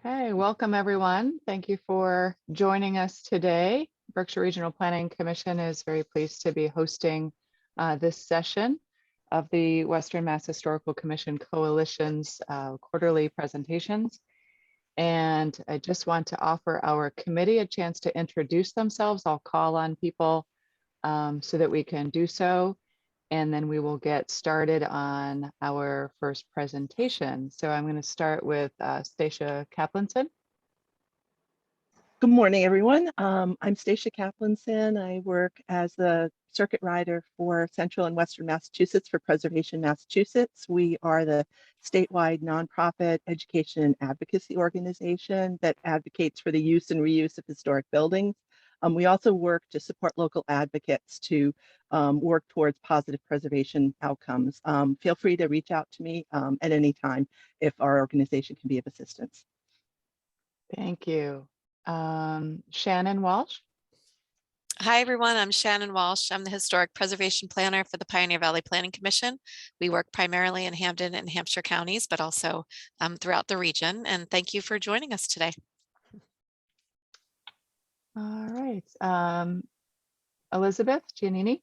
Okay, welcome everyone. Thank you for joining us today. Berkshire Regional Planning Commission is very pleased to be hosting this session of the Western Mass Historical Commission Coalition's quarterly presentations. And I just want to offer our committee a chance to introduce themselves. I'll call on people so that we can do so. And then we will get started on our first presentation. So I'm going to start with Stacia Kaplanson. Good morning, everyone. I'm Stacia Kaplanson. I work as the circuit rider for Central and Western Massachusetts for Preservation Massachusetts. We are the statewide nonprofit education and advocacy organization that advocates for the use and reuse of historic buildings. We also work to support local advocates to work towards positive preservation outcomes. Feel free to reach out to me at any time if our organization can be of assistance. Thank you. Shannon Walsh. Hi, everyone. I'm Shannon Walsh. I'm the Historic Preservation Planner for the Pioneer Valley Planning Commission. We work primarily in Hampden and Hampshire counties, but also throughout the region. And thank you for joining us today. All right. Elizabeth Giannini.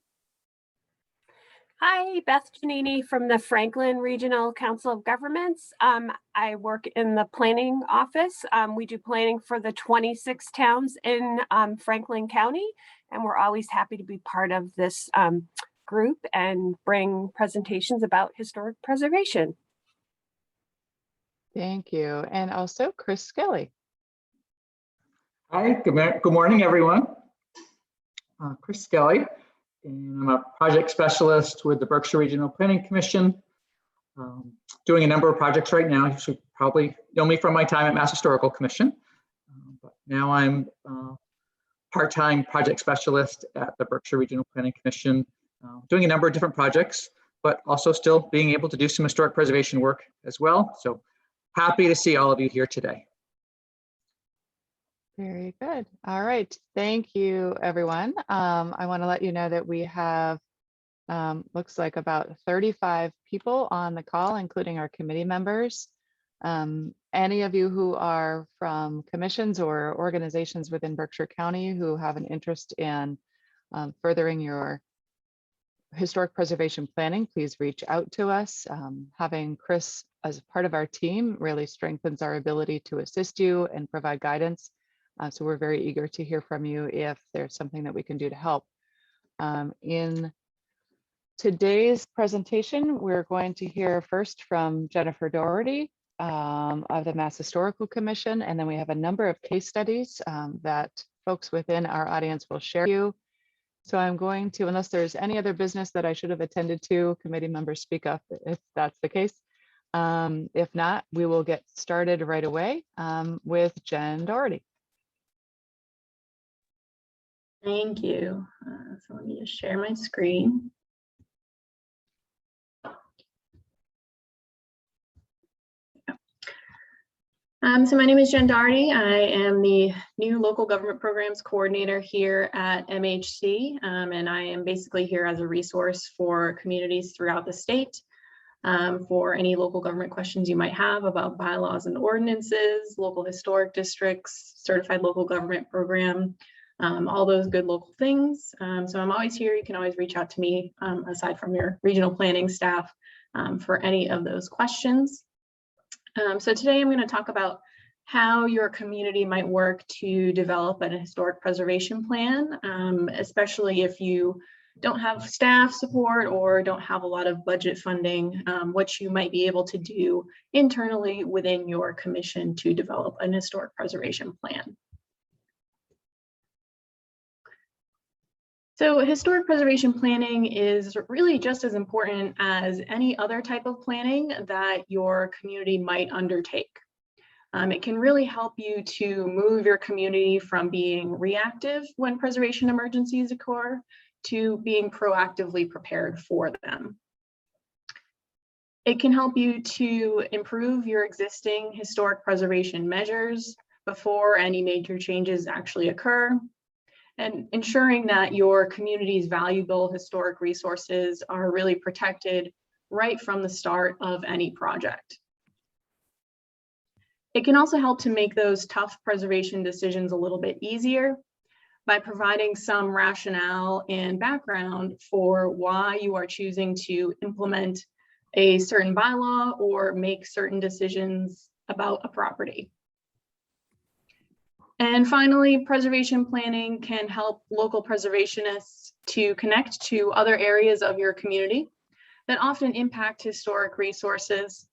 Hi, Beth Giannini from the Franklin Regional Council of Governments. I work in the planning office. We do planning for the 26 towns in Franklin County, and we're always happy to be part of this group and bring presentations about historic preservation. Thank you. And also Chris Skelly. Hi, good morning, everyone. Chris Skelly, and I'm a project specialist with the Berkshire Regional Planning Commission, doing a number of projects right now. You should probably know me from my time at Mass Historical Commission, but now I'm part-time project specialist at the Berkshire Regional Planning Commission, doing a number of different projects, but also still being able to do some historic preservation work as well. So happy to see all of you here today. Very good. All right. Thank you, everyone. I want to let you know that we have, looks like about 35 people on the call, including our committee members. Any of you who are from commissions or organizations within Berkshire County who have an interest in furthering your historic preservation planning, please reach out to us. Having Chris as part of our team really strengthens our ability to assist you and provide guidance. So we're very eager to hear from you if there's something that we can do to help. In today's presentation, we're going to hear first from Jennifer Doherty of the Mass Historical Commission, and then we have a number of case studies that folks within our audience will share with you. So I'm going to, unless there's any other business that I should have attended to, committee members speak up if that's the case. If not, we will get started right away with Jen Doherty. Thank you. So let me just share my screen. So my name is Jen Doherty. I am the new local government programs coordinator here at MHC, and I am basically here as a resource for communities throughout the state for any local government questions you might have about bylaws and ordinances, local historic districts, certified local government program, all those good local things. So I'm always here. You can always reach out to me aside from your regional planning staff for any of those questions. So today I'm going to talk about how your community might work to develop an historic preservation plan, especially if you don't have staff support or don't have a lot of budget funding, what you might be able to do internally within your commission to develop an historic preservation plan. So historic preservation planning is really just as important as any other type of planning that your community might undertake. It can really help you to move your community from being reactive when preservation emergencies occur to being proactively prepared for them. It can help you to improve your existing historic preservation measures before any major changes actually occur, and ensuring that your community's valuable historic resources are really protected right from the start of any project. It can also help to make those tough preservation decisions a little bit easier by providing some rationale and background for why you are choosing to implement a certain bylaw or make certain decisions about a property. And finally, preservation planning can help local preservationists to connect to other areas of your community that often impact historic resources,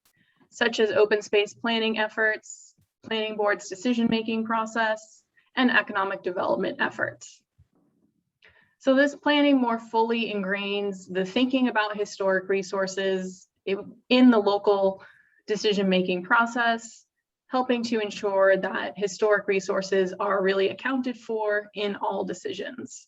such as open space planning efforts, planning board's decision-making process, and economic development efforts. So this planning more fully ingrains the thinking about historic resources in the local decision-making process, helping to ensure that historic resources are really accounted for in all decisions.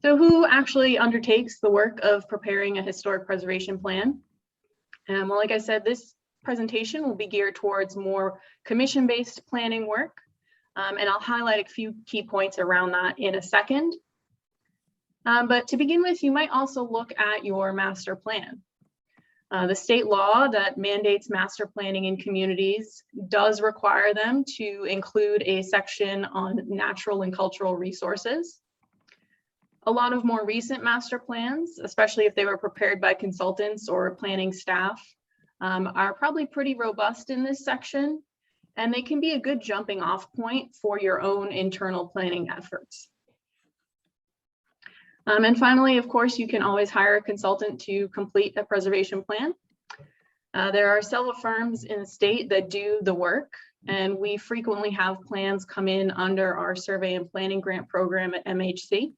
So who actually undertakes the work of preparing a historic preservation plan? Well, like I said, this presentation will be geared towards more commission-based planning work, and I'll highlight a few key points around that in a second. But to begin with, you might also look at your master plan. The state law that mandates master planning in communities does require them to include a section on natural and cultural resources. A lot of more recent master plans, especially if they were prepared by consultants or planning staff, are probably pretty robust in this section, and they can be a good jumping off point for your own internal planning efforts. And finally, of course, you can always hire a consultant to complete a preservation plan. There are several firms in the state that do the work, and we frequently have plans come in under our survey and planning grant program at MHC.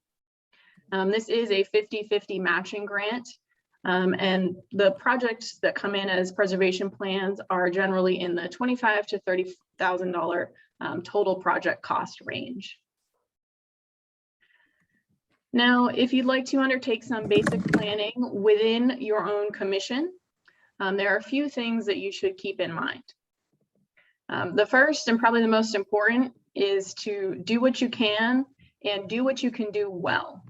This is a 50-50 matching grant, and the projects that come in as preservation plans are generally in the $25,000 to $30,000 total project cost range. Now, if you'd like to undertake some basic planning within your own commission, there are a few things that you should keep in mind. The first and probably the most important is to do what you can and do what you can do well.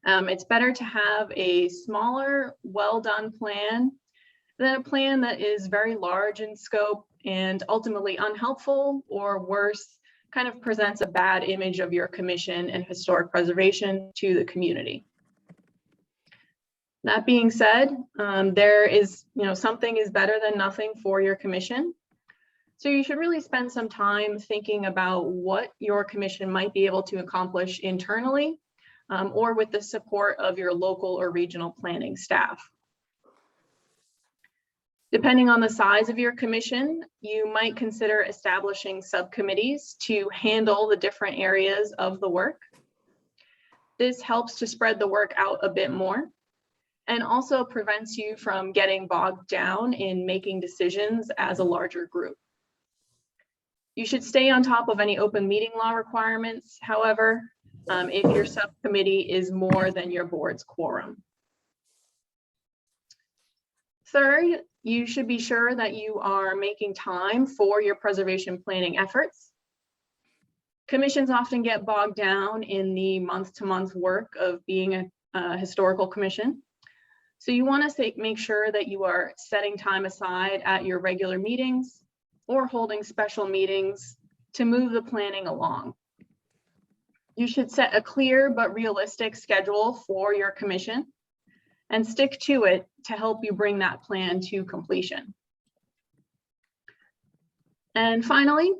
It's better to have a smaller, well-done plan than a plan that is very large in scope and ultimately unhelpful, or worse, kind of presents a bad image of your commission and historic preservation to the community. That being said, there is, something is better than nothing for your commission. So you should really spend some time thinking about what your commission might be able to accomplish internally, or with the support of your local or regional planning staff. Depending on the size of your commission, you might consider establishing subcommittees to handle the different areas of the work. This helps to spread the work out a bit more and also prevents you from getting bogged down in making decisions as a larger group. You should stay on top of any open meeting law requirements, however, if your subcommittee is more than your board's quorum. Third, you should be sure that you are making time for your preservation planning efforts. Commissions often get bogged down in the month-to-month work of being a historical commission. So you want to make sure that you are setting time aside at your regular meetings or holding special meetings to move the planning along. You should set a clear but realistic schedule for your commission and stick to it to help you bring that plan to completion. And finally,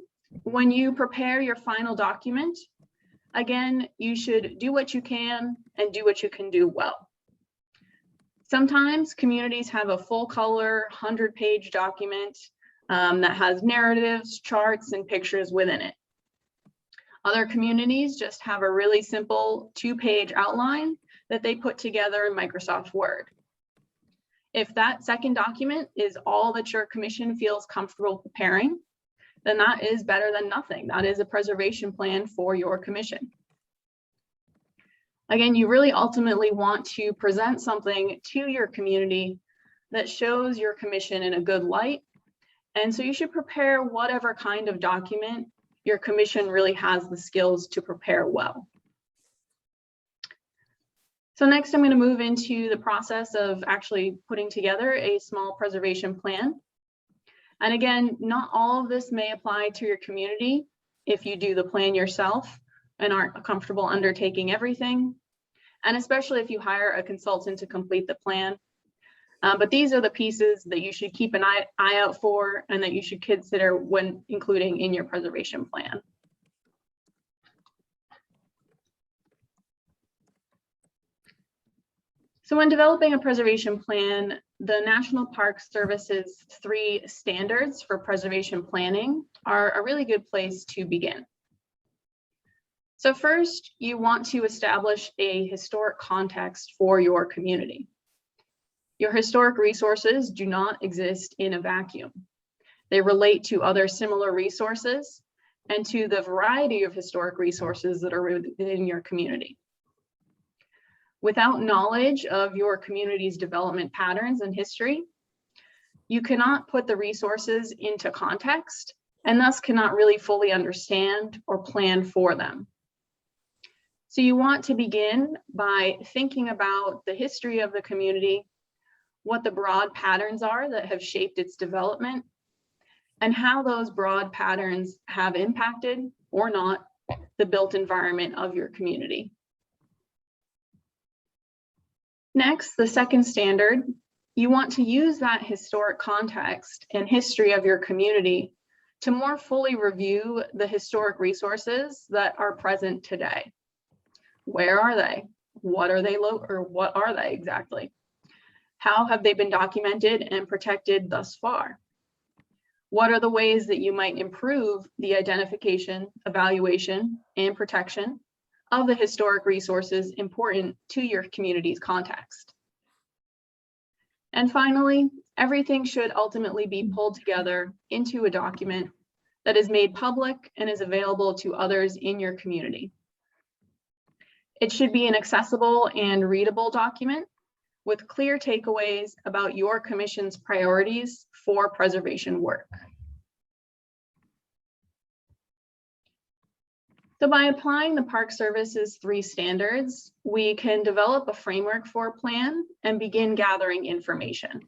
when you prepare your final document, again, you should do what you can and do what you can do well. Sometimes communities have a full color 100-page document that has narratives, charts, and pictures within it. Other communities just have a really simple 2-page outline that they put together in Microsoft Word. If that second document is all that your commission feels comfortable preparing, then that is better than nothing. That is a preservation plan for your commission. Again, you really ultimately want to present something to your community that shows your commission in a good light. And so you should prepare whatever kind of document your commission really has the skills to prepare well. So next, I'm going to move into the process of actually putting together a small preservation plan. And again, not all of this may apply to your community if you do the plan yourself and aren't comfortable undertaking everything, and especially if you hire a consultant to complete the plan. But these are the pieces that you should keep an eye out for and that you should consider when including in your preservation plan. So when developing a preservation plan, the National Park Service's 3 standards for preservation planning are a really good place to begin. So first, you want to establish a historic context for your community. Your historic resources do not exist in a vacuum. They relate to other similar resources and to the variety of historic resources that are within your community. Without knowledge of your community's development patterns and history, you cannot put the resources into context and thus cannot really fully understand or plan for them. So you want to begin by thinking about the history of the community, what the broad patterns are that have shaped its development, and how those broad patterns have impacted or not the built environment of your community. Next, the second standard, you want to use that historic context and history of your community to more fully review the historic resources that are present today. Where are they? What are they what are they exactly? How have they been documented and protected thus far? What are the ways that you might improve the identification, evaluation, and protection of the historic resources important to your community's context? And finally, everything should ultimately be pulled together into a document that is made public and is available to others in your community. It should be an accessible and readable document with clear takeaways about your commission's priorities for preservation work. So by applying the Park Service's 3 standards, we can develop a framework for a plan and begin gathering information.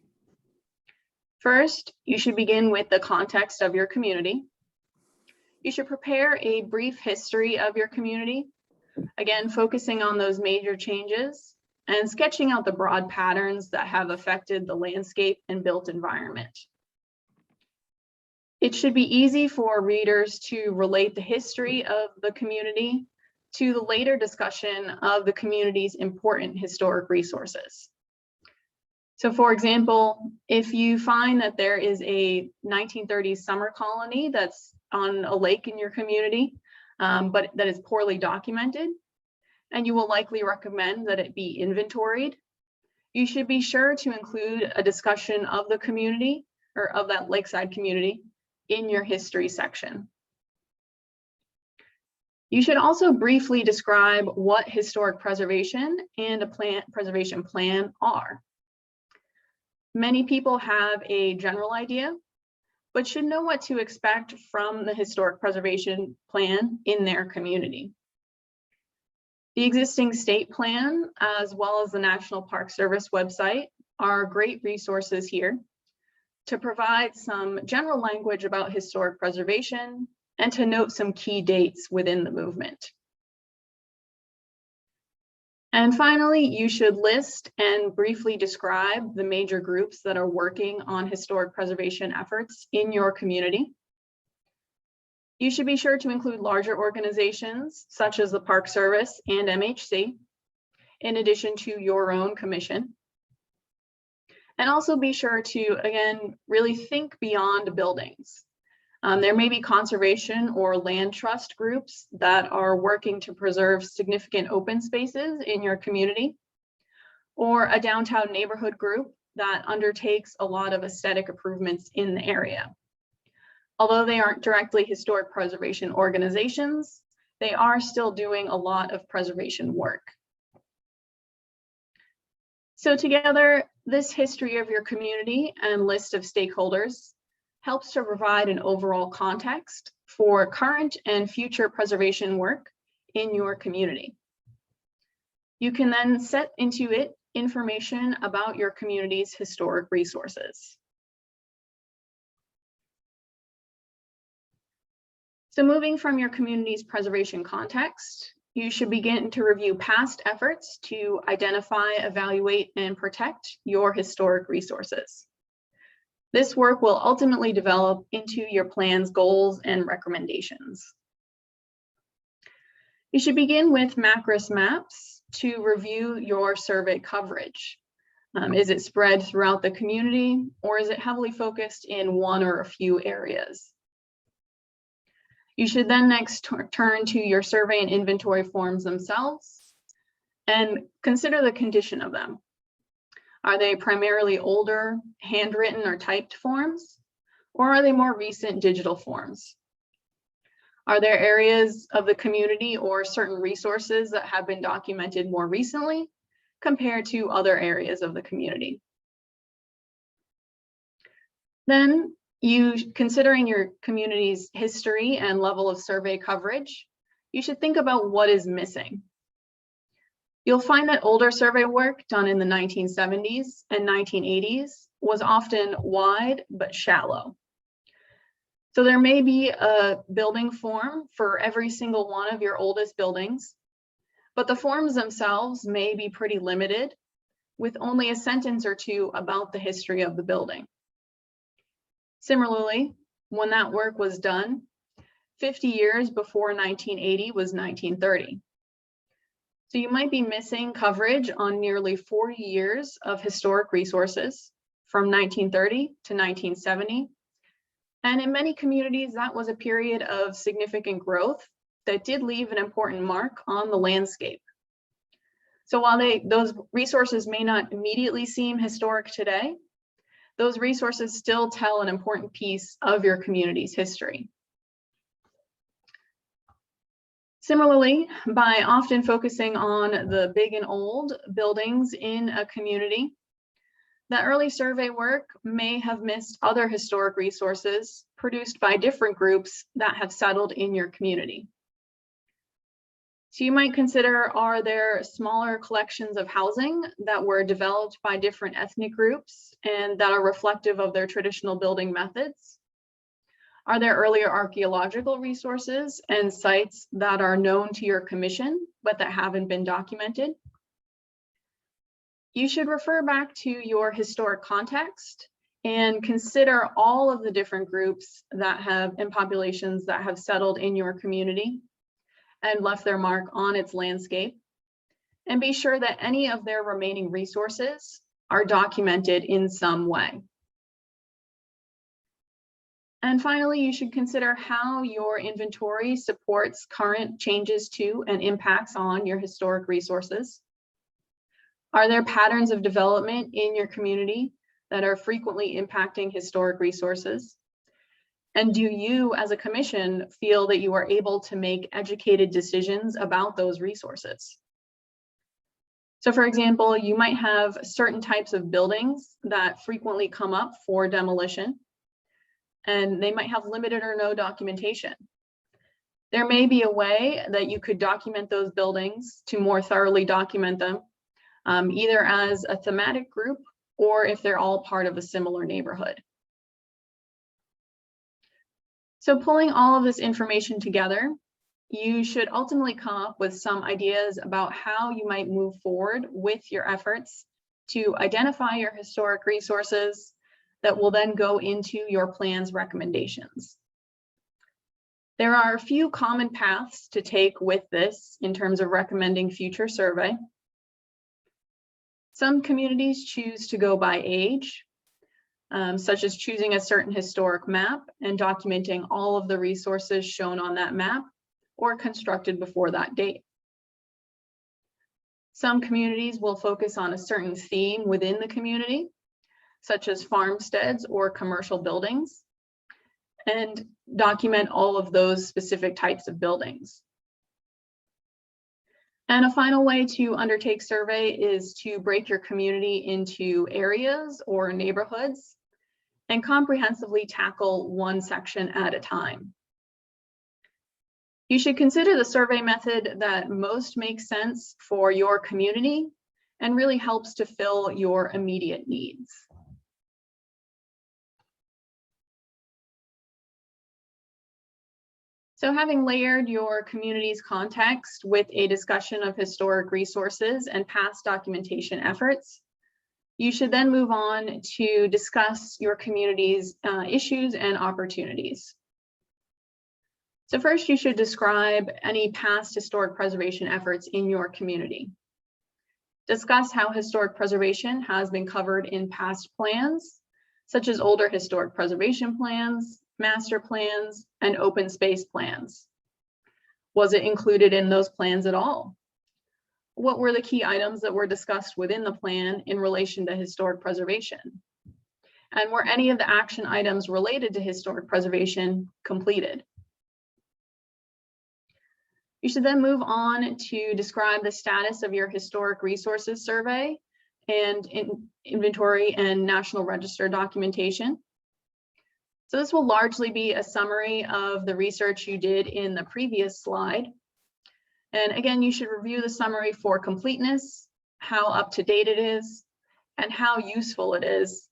First, you should begin with the context of your community. You should prepare a brief history of your community, again, focusing on those major changes and sketching out the broad patterns that have affected the landscape and built environment. It should be easy for readers to relate the history of the community to the later discussion of the community's important historic resources. So for example, if you find that there is a 1930s summer colony that's on a lake in your community, but that is poorly documented, and you will likely recommend that it be inventoried, you should be sure to include a discussion of the community or of that lakeside community in your history section. You should also briefly describe what historic preservation and a preservation plan are. Many people have a general idea, but should know what to expect from the historic preservation plan in their community. The existing state plan, as well as the National Park Service website, are great resources here to provide some general language about historic preservation and to note some key dates within the movement. And finally, you should list and briefly describe the major groups that are working on historic preservation efforts in your community. You should be sure to include larger organizations such as the Park Service and MHC, in addition to your own commission. And also be sure to, again, really think beyond buildings. There may be conservation or land trust groups that are working to preserve significant open spaces in your community, or a downtown neighborhood group that undertakes a lot of aesthetic improvements in the area. Although they aren't directly historic preservation organizations, they are still doing a lot of preservation work. So together, this history of your community and list of stakeholders helps to provide an overall context for current and future preservation work in your community. You can then set into it information about your community's historic resources. So moving from your community's preservation context, you should begin to review past efforts to identify, evaluate, and protect your historic resources. This work will ultimately develop into your plan's goals and recommendations. You should begin with MACRIS maps to review your survey coverage. Is it spread throughout the community, or is it heavily focused in one or a few areas? You should then next turn to your survey and inventory forms themselves and consider the condition of them. Are they primarily older, handwritten or typed forms, or are they more recent digital forms? Are there areas of the community or certain resources that have been documented more recently compared to other areas of the community? Then, considering your community's history and level of survey coverage, you should think about what is missing. You'll find that older survey work done in the 1970s and 1980s was often wide but shallow. So there may be a building form for every single one of your oldest buildings, but the forms themselves may be pretty limited, with only a sentence or two about the history of the building. Similarly, when that work was done, 50 years before 1980 was 1930. So you might be missing coverage on nearly 40 years of historic resources from 1930 to 1970. And in many communities, that was a period of significant growth that did leave an important mark on the landscape. So while those resources may not immediately seem historic today, those resources still tell an important piece of your community's history. Similarly, by often focusing on the big and old buildings in a community, that early survey work may have missed other historic resources produced by different groups that have settled in your community. So you might consider, are there smaller collections of housing that were developed by different ethnic groups and that are reflective of their traditional building methods? Are there earlier archaeological resources and sites that are known to your commission, but that haven't been documented? You should refer back to your historic context and consider all of the different groups that have and populations that have settled in your community and left their mark on its landscape, and be sure that any of their remaining resources are documented in some way. And finally, you should consider how your inventory supports current changes to and impacts on your historic resources. Are there patterns of development in your community that are frequently impacting historic resources? And do you, as a commission, feel that you are able to make educated decisions about those resources? So for example, you might have certain types of buildings that frequently come up for demolition, and they might have limited or no documentation. There may be a way that you could document those buildings to more thoroughly document them, either as a thematic group or if they're all part of a similar neighborhood. So pulling all of this information together, you should ultimately come up with some ideas about how you might move forward with your efforts to identify your historic resources that will then go into your plan's recommendations. There are a few common paths to take with this in terms of recommending future survey. Some communities choose to go by age, such as choosing a certain historic map and documenting all of the resources shown on that map or constructed before that date. Some communities will focus on a certain theme within the community, such as farmsteads or commercial buildings, and document all of those specific types of buildings. And a final way to undertake survey is to break your community into areas or neighborhoods and comprehensively tackle one section at a time. You should consider the survey method that most makes sense for your community and really helps to fill your immediate needs. So having layered your community's context with a discussion of historic resources and past documentation efforts, you should then move on to discuss your community's issues and opportunities. So first, you should describe any past historic preservation efforts in your community. Discuss how historic preservation has been covered in past plans, such as older historic preservation plans, master plans, and open space plans. Was it included in those plans at all? What were the key items that were discussed within the plan in relation to historic preservation? And were any of the action items related to historic preservation completed? You should then move on to describe the status of your historic resources survey and inventory and National Register documentation. So this will largely be a summary of the research you did in the previous slide. And again, you should review the summary for completeness, how up to date it is, and how useful it is,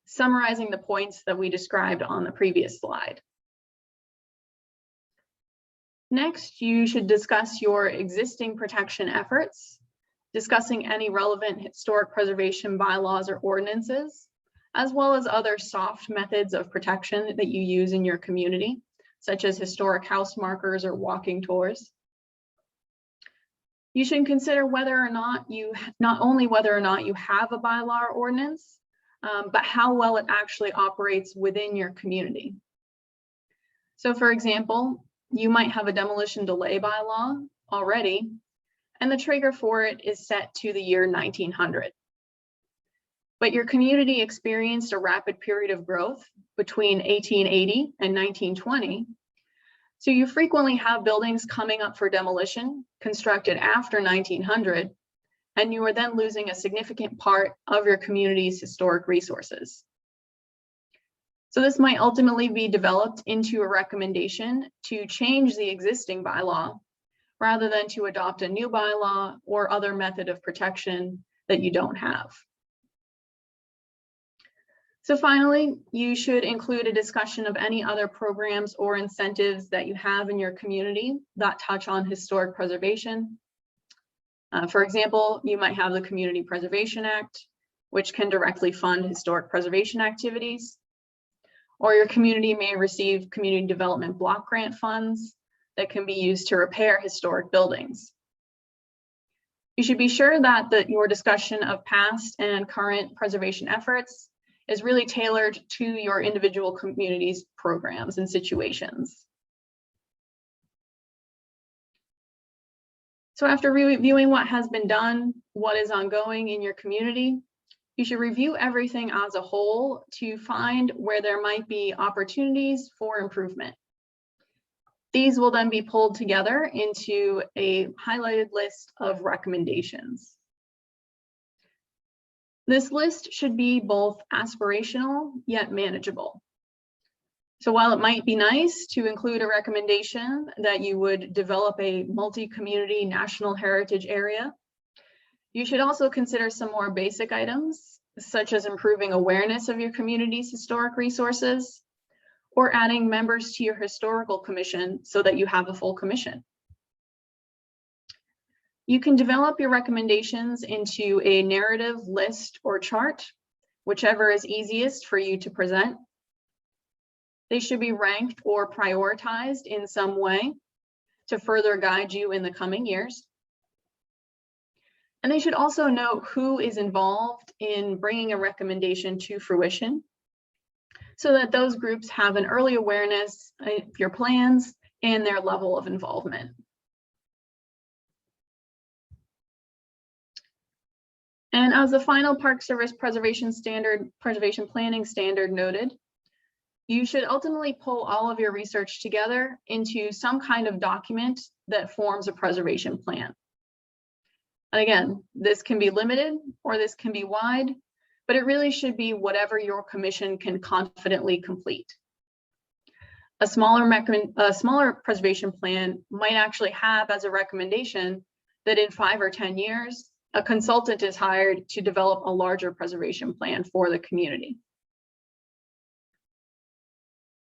summarizing the points that we described on the previous slide. Next, you should discuss your existing protection efforts, discussing any relevant historic preservation bylaws or ordinances, as well as other soft methods of protection that you use in your community, such as historic house markers or walking tours. You should consider whether or not not only whether or not you have a bylaw or ordinance, but how well it actually operates within your community. So for example, you might have a demolition delay bylaw already, and the trigger for it is set to the year 1900. But your community experienced a rapid period of growth between 1880 and 1920. So you frequently have buildings coming up for demolition, constructed after 1900, and you are then losing a significant part of your community's historic resources. So this might ultimately be developed into a recommendation to change the existing bylaw rather than to adopt a new bylaw or other method of protection that you don't have. So finally, you should include a discussion of any other programs or incentives that you have in your community that touch on historic preservation. For example, you might have the Community Preservation Act, which can directly fund historic preservation activities. Or your community may receive community development block grant funds that can be used to repair historic buildings. You should be sure that your discussion of past and current preservation efforts is really tailored to your individual community's programs and situations. So after reviewing what has been done, what is ongoing in your community, you should review everything as a whole to find where there might be opportunities for improvement. These will then be pulled together into a highlighted list of recommendations. This list should be both aspirational yet manageable. So while it might be nice to include a recommendation that you would develop a multi-community national heritage area, you should also consider some more basic items, such as improving awareness of your community's historic resources, or adding members to your historical commission so that you have a full commission. You can develop your recommendations into a narrative, list, or chart, whichever is easiest for you to present. They should be ranked or prioritized in some way to further guide you in the coming years. And they should also note who is involved in bringing a recommendation to fruition, so that those groups have an early awareness of your plans and their level of involvement. And as the final Park Service preservation planning standard noted, you should ultimately pull all of your research together into some kind of document that forms a preservation plan. And again, this can be limited or this can be wide, but it really should be whatever your commission can confidently complete. A smaller preservation plan might actually have as a recommendation that in 5 or 10 years, a consultant is hired to develop a larger preservation plan for the community.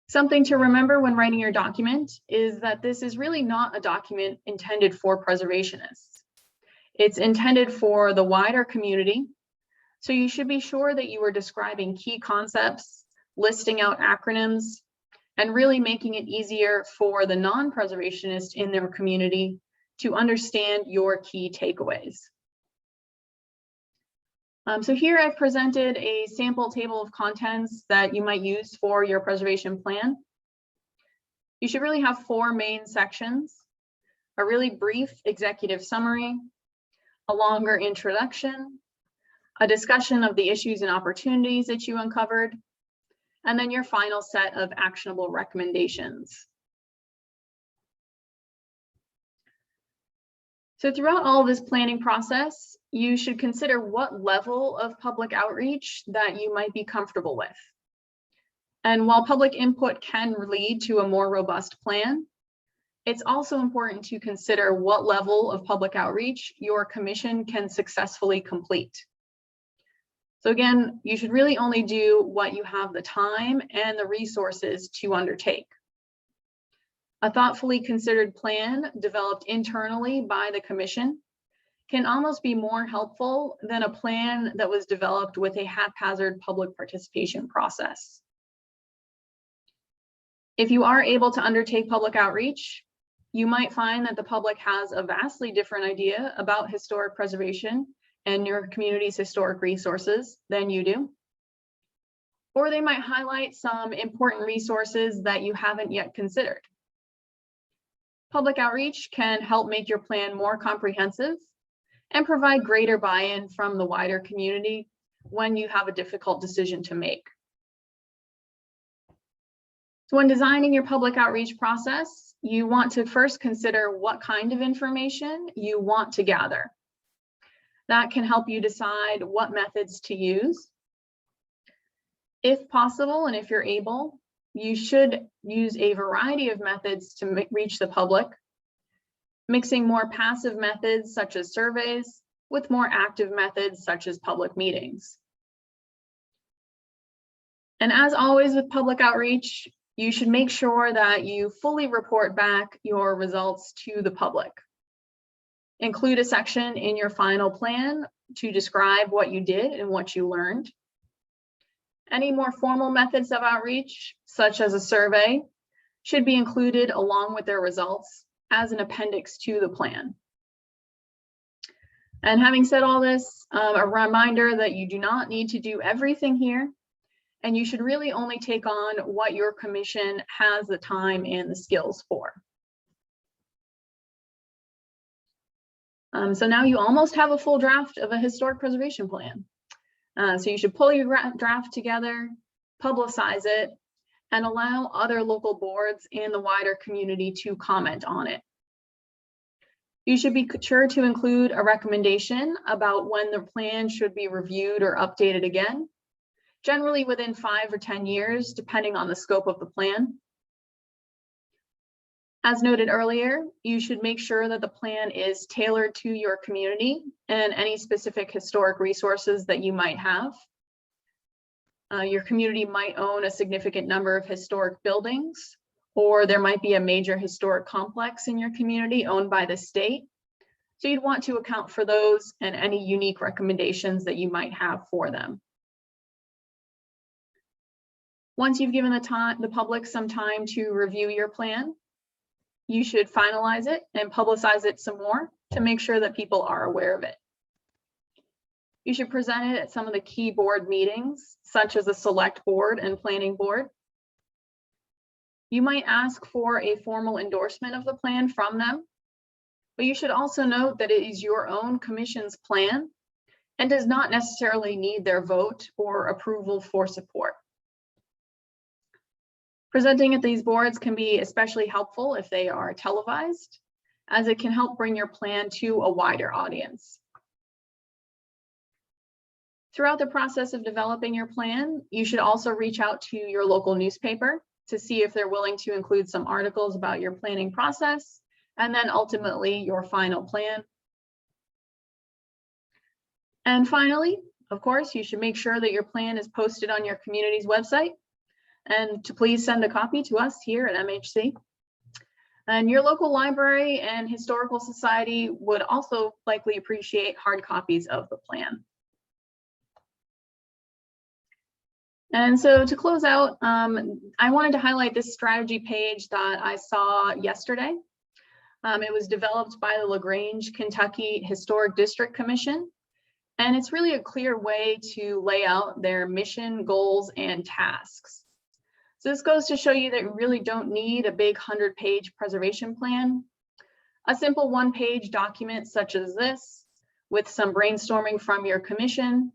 Something to remember when writing your document is that this is really not a document intended for preservationists. It's intended for the wider community. So you should be sure that you are describing key concepts, listing out acronyms, and really making it easier for the non-preservationist in their community to understand your key takeaways. So here I've presented a sample table of contents that you might use for your preservation plan. You should really have 4 main sections: a really brief executive summary, a longer introduction, a discussion of the issues and opportunities that you uncovered, and then your final set of actionable recommendations. So throughout all of this planning process, you should consider what level of public outreach that you might be comfortable with. And while public input can lead to a more robust plan, it's also important to consider what level of public outreach your commission can successfully complete. So again, you should really only do what you have the time and the resources to undertake. A thoughtfully considered plan developed internally by the commission can almost be more helpful than a plan that was developed with a haphazard public participation process. If you are able to undertake public outreach, you might find that the public has a vastly different idea about historic preservation and your community's historic resources than you do. Or they might highlight some important resources that you haven't yet considered. Public outreach can help make your plan more comprehensive and provide greater buy-in from the wider community when you have a difficult decision to make. So when designing your public outreach process, you want to first consider what kind of information you want to gather. That can help you decide what methods to use. If possible, and if you're able, you should use a variety of methods to reach the public, mixing more passive methods such as surveys with more active methods such as public meetings. And as always with public outreach, you should make sure that you fully report back your results to the public. Include a section in your final plan to describe what you did and what you learned. Any more formal methods of outreach, such as a survey, should be included along with their results as an appendix to the plan. And having said all this, a reminder that you do not need to do everything here, and you should really only take on what your commission has the time and the skills for. So now you almost have a full draft of a historic preservation plan. So you should pull your draft together, publicize it, and allow other local boards and the wider community to comment on it. You should be sure to include a recommendation about when the plan should be reviewed or updated again, generally within 5 or 10 years, depending on the scope of the plan. As noted earlier, you should make sure that the plan is tailored to your community and any specific historic resources that you might have. Your community might own a significant number of historic buildings, or there might be a major historic complex in your community owned by the state. So you'd want to account for those and any unique recommendations that you might have for them. Once you've given the public some time to review your plan, you should finalize it and publicize it some more to make sure that people are aware of it. You should present it at some of the key board meetings, such as the select board and planning board. You might ask for a formal endorsement of the plan from them, but you should also note that it is your own commission's plan and does not necessarily need their vote or approval for support. Presenting at these boards can be especially helpful if they are televised, as it can help bring your plan to a wider audience. Throughout the process of developing your plan, you should also reach out to your local newspaper to see if they're willing to include some articles about your planning process, and then ultimately your final plan. And finally, of course, you should make sure that your plan is posted on your community's website, and to please send a copy to us here at MHC. And your local library and historical society would also likely appreciate hard copies of the plan. And so to close out, I wanted to highlight this strategy page that I saw yesterday. It was developed by the LaGrange, Kentucky Historic District Commission. And it's really a clear way to lay out their mission, goals, and tasks. So this goes to show you that you really don't need a big 100-page preservation plan. A simple one-page document such as this, with some brainstorming from your commission,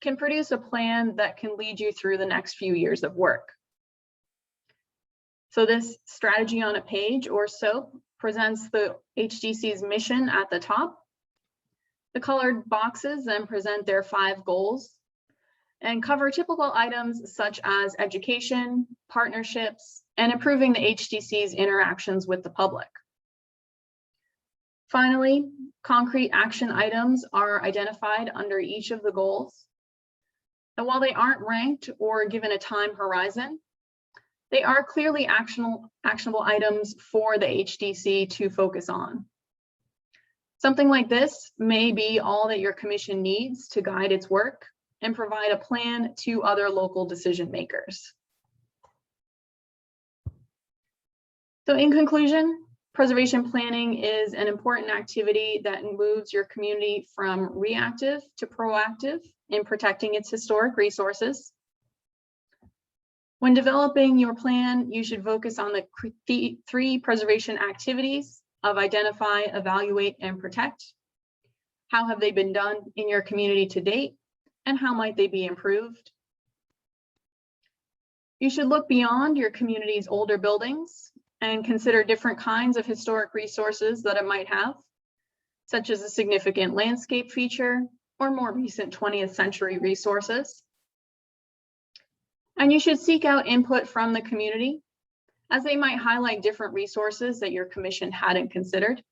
can produce a plan that can lead you through the next few years of work. So this strategy on a page or so presents the HDC's mission at the top. The colored boxes then present their 5 goals and cover typical items such as education, partnerships, and improving the HDC's interactions with the public. Finally, concrete action items are identified under each of the goals. And while they aren't ranked or given a time horizon, they are clearly actionable items for the HDC to focus on. Something like this may be all that your commission needs to guide its work and provide a plan to other local decision makers. So in conclusion, preservation planning is an important activity that moves your community from reactive to proactive in protecting its historic resources. When developing your plan, you should focus on the 3 preservation activities of identify, evaluate, and protect. How have they been done in your community to date, and how might they be improved? You should look beyond your community's older buildings and consider different kinds of historic resources that it might have, such as a significant landscape feature or more recent 20th century resources. And you should seek out input from the community, as they might highlight different resources that your commission hadn't considered.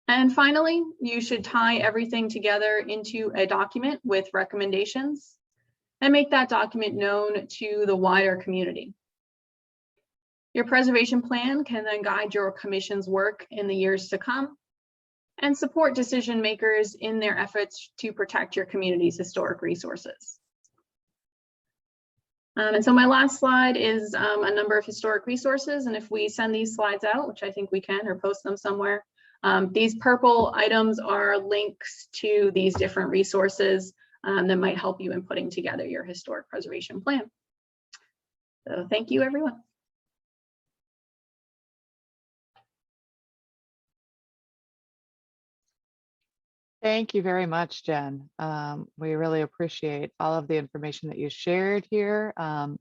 And finally, you should tie everything together into a document with recommendations and make that document known to the wider community. Your preservation plan can then guide your commission's work in the years to come and support decision makers in their efforts to protect your community's historic resources. And so my last slide is a number of historic resources. And if we send these slides out, which I think we can, or post them somewhere, these purple items are links to these different resources that might help you in putting together your historic preservation plan. So thank you, everyone. Thank you very much, Jen. We really appreciate all of the information that you shared here.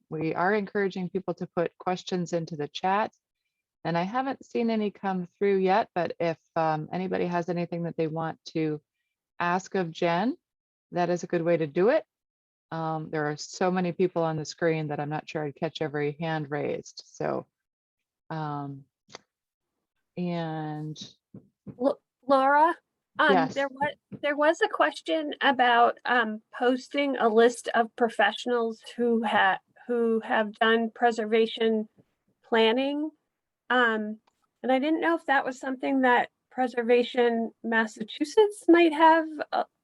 We are encouraging people to put questions into the chat, and I haven't seen any come through yet, but if anybody has anything that they want to ask of Jen, that is a good way to do it. There are so many people on the screen that I'm not sure I'd catch every hand raised. So, and Laura? yes. There was a question about posting a list of professionals who have done preservation planning. And I didn't know if that was something that Preservation Massachusetts might have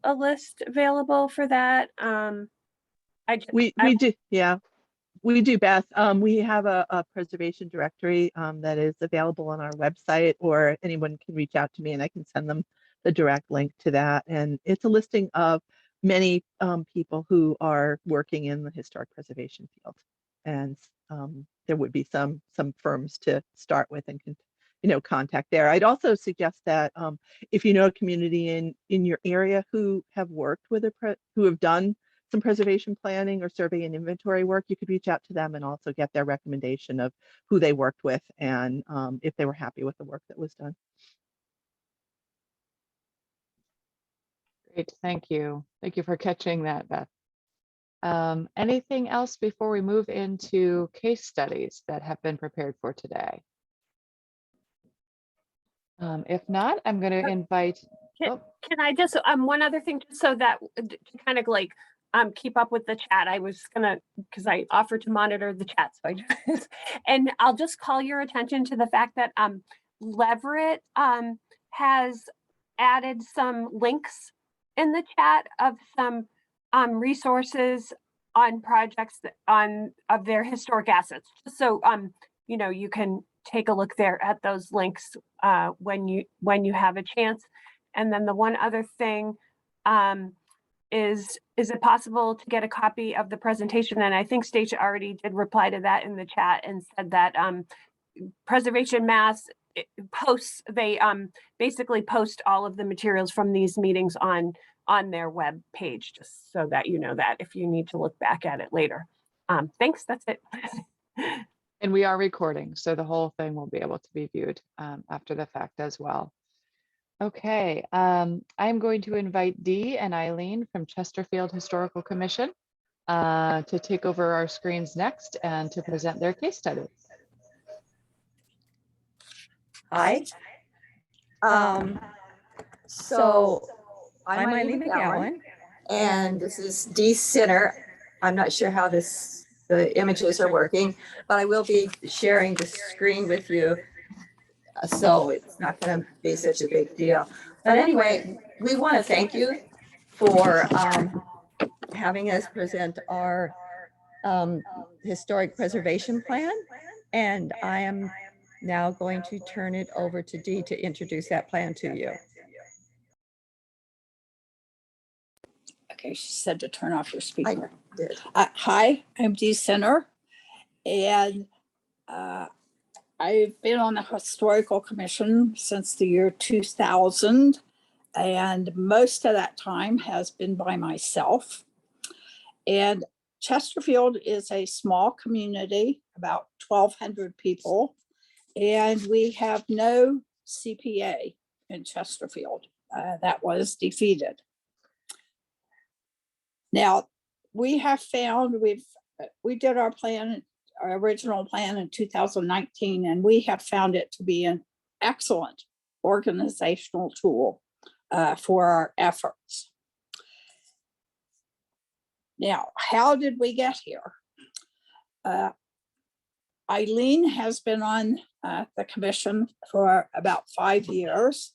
a list available for that. We do, yeah. We do, Beth. We have a preservation directory that is available on our website, or anyone can reach out to me and I can send them the direct link to that. And it's a listing of many people who are working in the historic preservation field. And there would be some firms to start with and contact there. I'd also suggest that if you know a community in your area who have worked with who have done some preservation planning or survey and inventory work, you could reach out to them and also get their recommendation of who they worked with and if they were happy with the work that was done. Great, thank you. Thank you for catching that, Beth. Anything else before we move into case studies that have been prepared for today? If not, I'm going to invite. Can I just, one other thing, just so that to kind of like keep up with the chat, I was gonna, because I offered to monitor the chat, so I just, and I'll just call your attention to the fact that Leverett has added some links in the chat of some resources on projects that of their historic assets. So you know, you can take a look there at those links when you have a chance. And then the one other thing is it possible to get a copy of the presentation? And I think Stacia already did reply to that in the chat and said that Preservation Mass posts, they basically post all of the materials from these meetings on their web page, just so that you know that if you need to look back at it later. Thanks, that's it. And we are recording, so the whole thing will be able to be viewed after the fact as well. Okay, I'm going to invite Dee and Eileen from Chesterfield Historical Commission to take over our screens next and to present their case study. Hi. So I'm Eileen McGowan, and this is Dee Cinner. I'm not sure how the images are working, but I will be sharing the screen with you. So it's not going to be such a big deal. But anyway, we want to thank you for having us present our historic preservation plan. And I am now going to turn it over to Dee to introduce that plan to you. Okay, she said to turn off your speaker. I did. Hi, I'm Dee Cinner, and I've been on the Historical Commission since the year 2000, and most of that time has been by myself. And Chesterfield is a small community, about 1,200 people, and we have no CPA in Chesterfield. That was defeated. Now, we have found we did our plan, our original plan in 2019, and we have found it to be an excellent organizational tool for our efforts. Now, how did we get here? Eileen has been on the commission for about 5 years,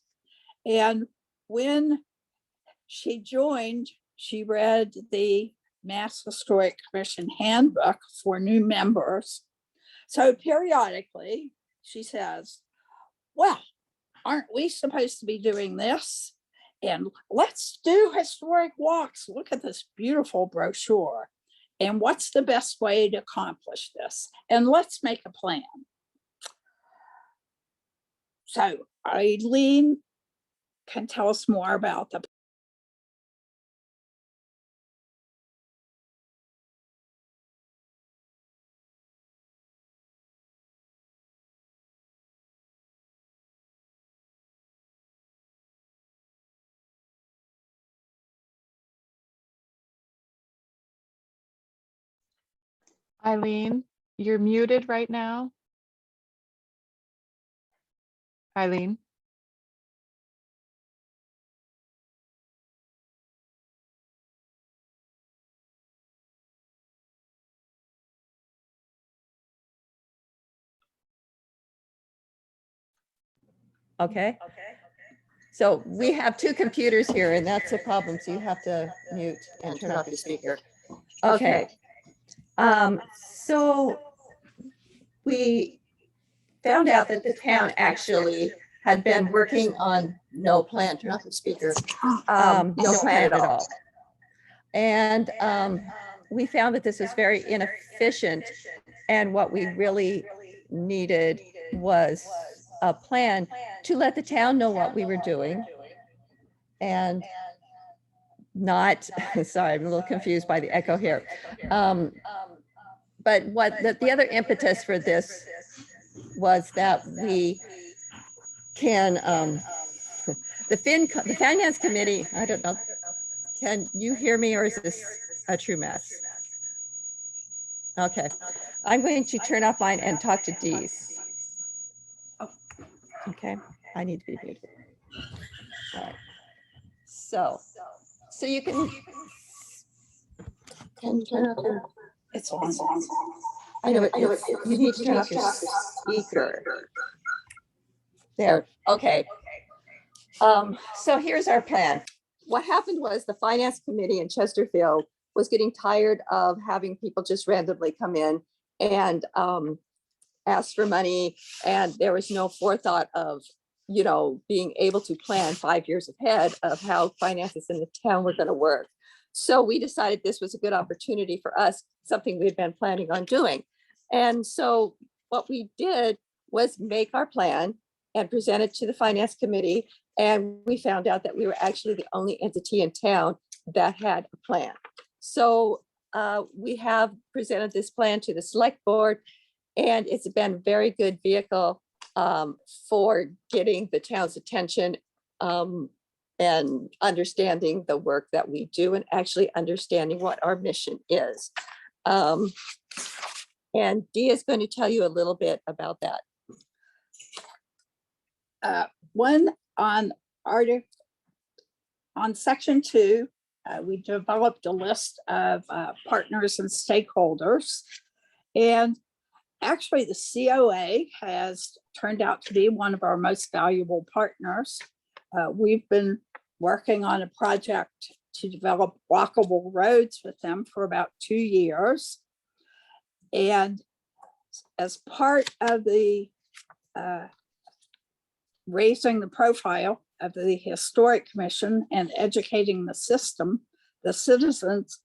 and when she joined, she read the Mass Historic Commission handbook for new members. So periodically she says, well, aren't we supposed to be doing this? And let's do historic walks. Look at this beautiful brochure. And what's the best way to accomplish this? And let's make a plan. So Eileen can tell us more about the Eileen, you're muted right now. Eileen. Okay. So we have two computers here, and that's a problem. So you have to mute and turn off your speaker. Okay. So we found out that the town actually had been working on no plan, turn off the speaker, no plan at all. And we found that this was very inefficient. And what we really needed was a plan to let the town know what we were doing and not, sorry, I'm a little confused by the echo here. But what the other impetus for this was that we can, the Finance Committee, I don't know, can you hear me or is this a true mess? Okay, I'm going to turn off mine and talk to Dee's. Okay, I need to be muted. All right. So you can you turn off your, It's on. I know, you need to turn off your speaker. There, okay. So here's our plan. What happened was the finance committee in Chesterfield was getting tired of having people just randomly come in and ask for money. And there was no forethought of, you know, being able to plan 5 years ahead of how finances in the town were going to work. So we decided this was a good opportunity for us, something we'd been planning on doing. And so what we did was make our plan and present it to the finance committee. And we found out that we were actually the only entity in town that had a plan. So we have presented this plan to the select board, and it's been a very good vehicle for getting the town's attention and understanding the work that we do and actually understanding what our mission is. And Dee is going to tell you a little bit about that. One on section 2, we developed a list of partners and stakeholders. And actually the COA has turned out to be one of our most valuable partners. We've been working on a project to develop walkable roads with them for about 2 years. And as part of the raising the profile of the Historic Commission and educating the citizens,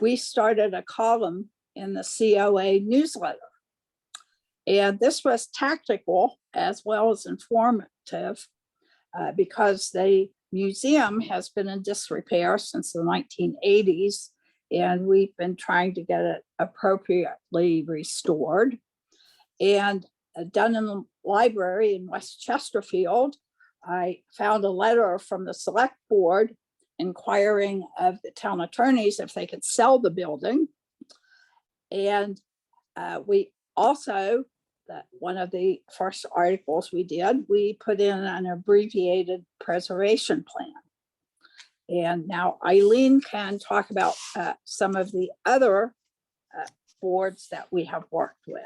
we started a column in the COA newsletter. And this was tactical as well as informative because the museum has been in disrepair since the 1980s, and we've been trying to get it appropriately restored. And done in the library in West Chesterfield, I found a letter from the select board inquiring of the town attorneys if they could sell the building. And we also, one of the first articles we did, we put in an abbreviated preservation plan. And now Eileen can talk about some of the other boards that we have worked with.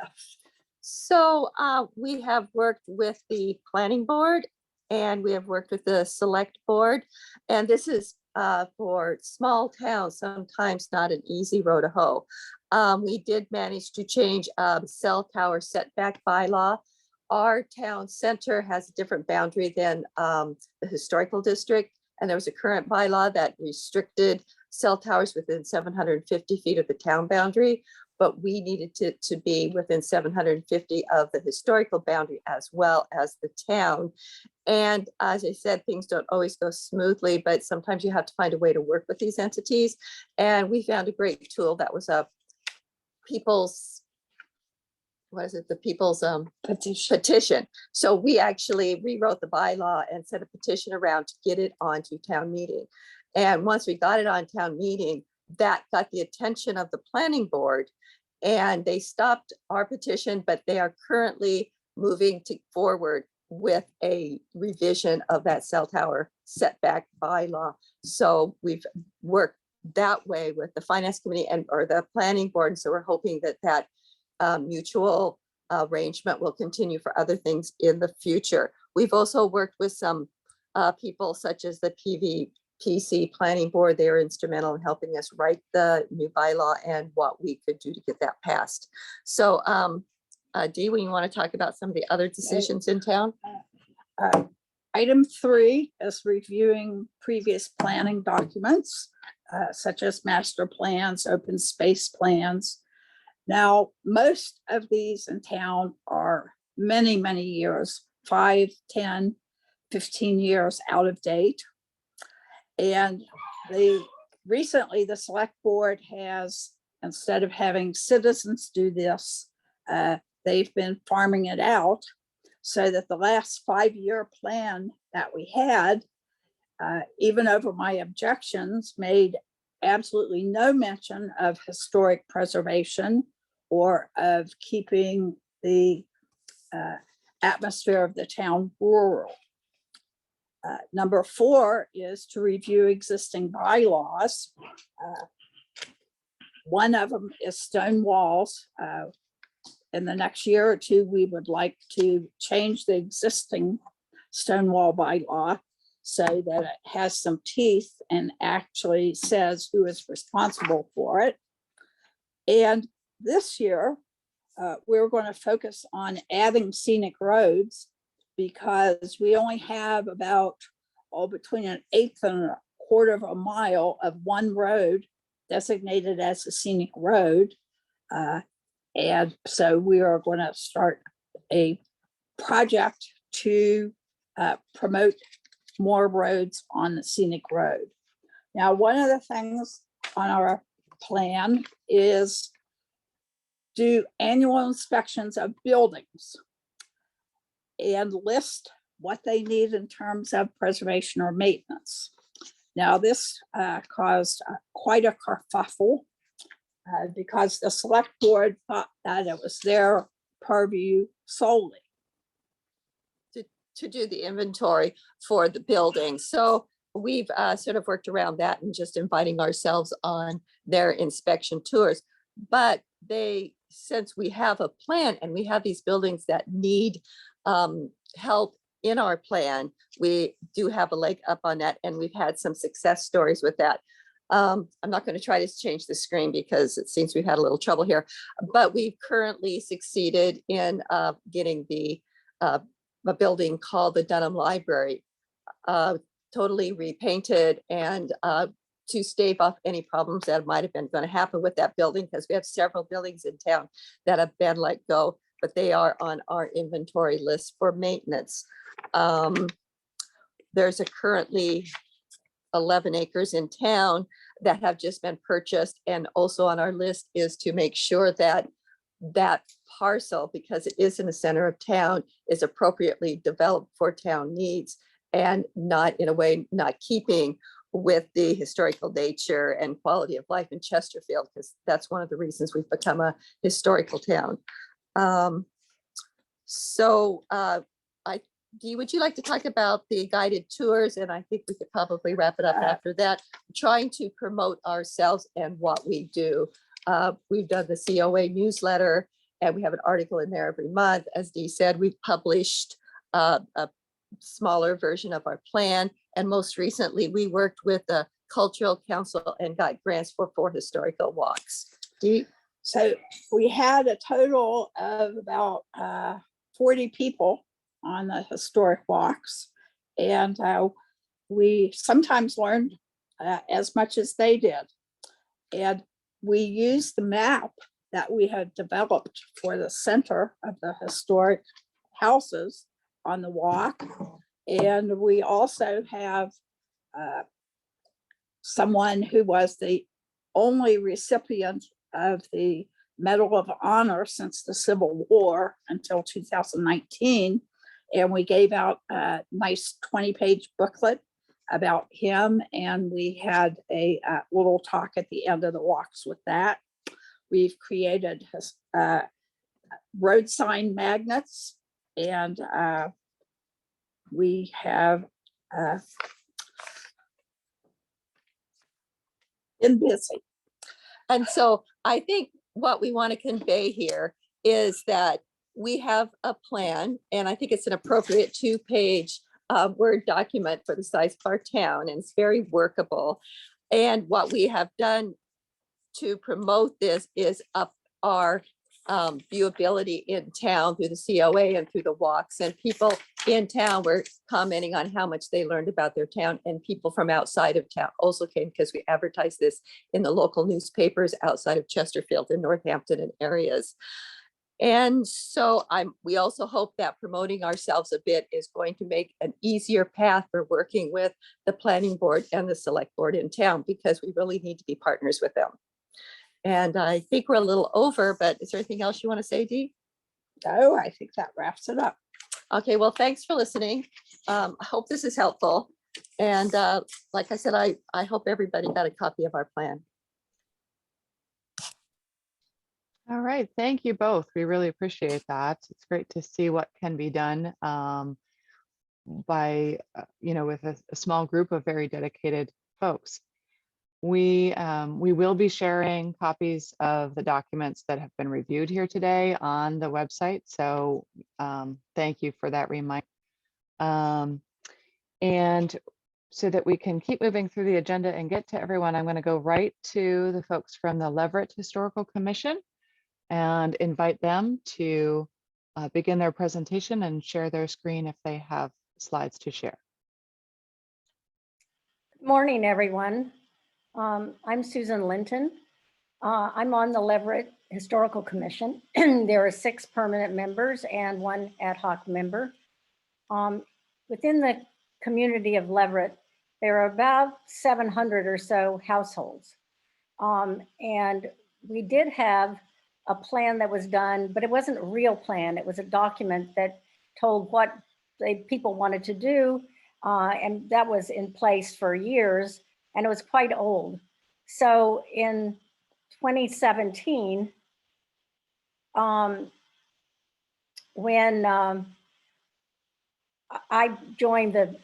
So we have worked with the planning board and we have worked with the select board. And this is for small towns, sometimes not an easy row to hoe. We did manage to change cell tower setback bylaw. Our town center has a different boundary than the historical district. And there was a current bylaw that restricted cell towers within 750 feet of the town boundary, but we needed to be within 750 of the historical boundary as well as the town. And as I said, things don't always go smoothly, but sometimes you have to find a way to work with these entities. And we found a great tool that was a people's, what is it? The people's petition. So we actually rewrote the bylaw and sent a petition around to get it onto town meeting. And once we got it on town meeting, that got the attention of the planning board, and they stopped our petition, but they are currently moving forward with a revision of that cell tower setback bylaw. So we've worked that way with the finance committee or the planning board. So we're hoping that mutual arrangement will continue for other things in the future. We've also worked with some people such as the PVPC planning board. They were instrumental in helping us write the new bylaw and what we could do to get that passed. So Dee, when you want to talk about some of the other decisions in town? Item 3 is reviewing previous planning documents, such as master plans, open space plans. Now, most of these in town are many, many years, 5, 10, 15 years out of date. And recently the select board has, instead of having citizens do this, they've been farming it out so that the last 5-year plan that we had, even over my objections, made absolutely no mention of historic preservation or of keeping the atmosphere of the town rural. Number 4 is to review existing bylaws. One of them is stone walls. In the next year or two, we would like to change the existing stone wall bylaw so that it has some teeth and actually says who is responsible for it. And this year, we're going to focus on adding scenic roads because we only have about between 1/8 and 1/4 of a mile of one road designated as a scenic road. And so we are going to start a project to promote more roads on the scenic road. Now, one of the things on our plan is do annual inspections of buildings and list what they need in terms of preservation or maintenance. Now, this caused quite a kerfuffle because the select board thought that it was their purview solely to do the inventory for the building. So we've sort of worked around that and just inviting ourselves on their inspection tours. But since we have a plan and we have these buildings that need help in our plan, we do have a leg up on that, and we've had some success stories with that. I'm not going to try to change the screen because it seems we've had a little trouble here, but we've currently succeeded in getting a building called the Dunham Library totally repainted and to stave off any problems that might have been going to happen with that building, because we have several buildings in town that have been let go, but they are on our inventory list for maintenance. There's currently 11 acres in town that have just been purchased, and also on our list is to make sure that that parcel, because it is in the center of town, is appropriately developed for town needs and not in a way not keeping with the historical nature and quality of life in Chesterfield, because that's one of the reasons we've become a historical town. Dee, would you like to talk about the guided tours? And I think we could probably wrap it up after that. Trying to promote ourselves and what we do. We've done the COA newsletter, and we have an article in there every month. As Dee said, we've published a smaller version of our plan. And most recently, we worked with the Cultural Council and got grants for 4 historical walks. Dee? So we had a total of about 40 people on the historic walks. And we sometimes learned as much as they did. And we used the map that we had developed for the center of the historic houses on the walk. And we also have someone who was the only recipient of the Medal of Honor since the Civil War until 2019. And we gave out a nice 20-page booklet about him. And we had a little talk at the end of the walks with that. We've created road sign magnets, and we have been busy. And so I think what we want to convey here is that we have a plan, and I think it's an appropriate 2-page Word document for the size of our town, and it's very workable. And what we have done to promote this is up our viewability in town through the COA and through the walks. And people in town were commenting on how much they learned about their town, and people from outside of town also came because we advertised this in the local newspapers outside of Chesterfield and Northampton and areas. And so we also hope that promoting ourselves a bit is going to make an easier path for working with the planning board and the select board in town, because we really need to be partners with them. And I think we're a little over, but is there anything else you want to say, Dee? No, I think that wraps it up. Okay, well, thanks for listening. I hope this is helpful. And like I said, I hope everybody got a copy of our plan. All right, thank you both. We really appreciate that. It's great to see what can be done by, with a small group of very dedicated folks. We will be sharing copies of the documents that have been reviewed here today on the website. So thank you for that reminder. And so that we can keep moving through the agenda and get to everyone, I'm going to go right to the folks from the Leverett Historical Commission and invite them to begin their presentation and share their screen if they have slides to share. Good morning, everyone. I'm Susan Linton. I'm on the Leverett Historical Commission. There are 6 permanent members and 1 ad hoc member. Within the community of Leverett, there are about 700 or so households. And we did have a plan that was done, but it wasn't a real plan. It was a document that told what people wanted to do. And that was in place for years, and it was quite old. So in 2017, when I joined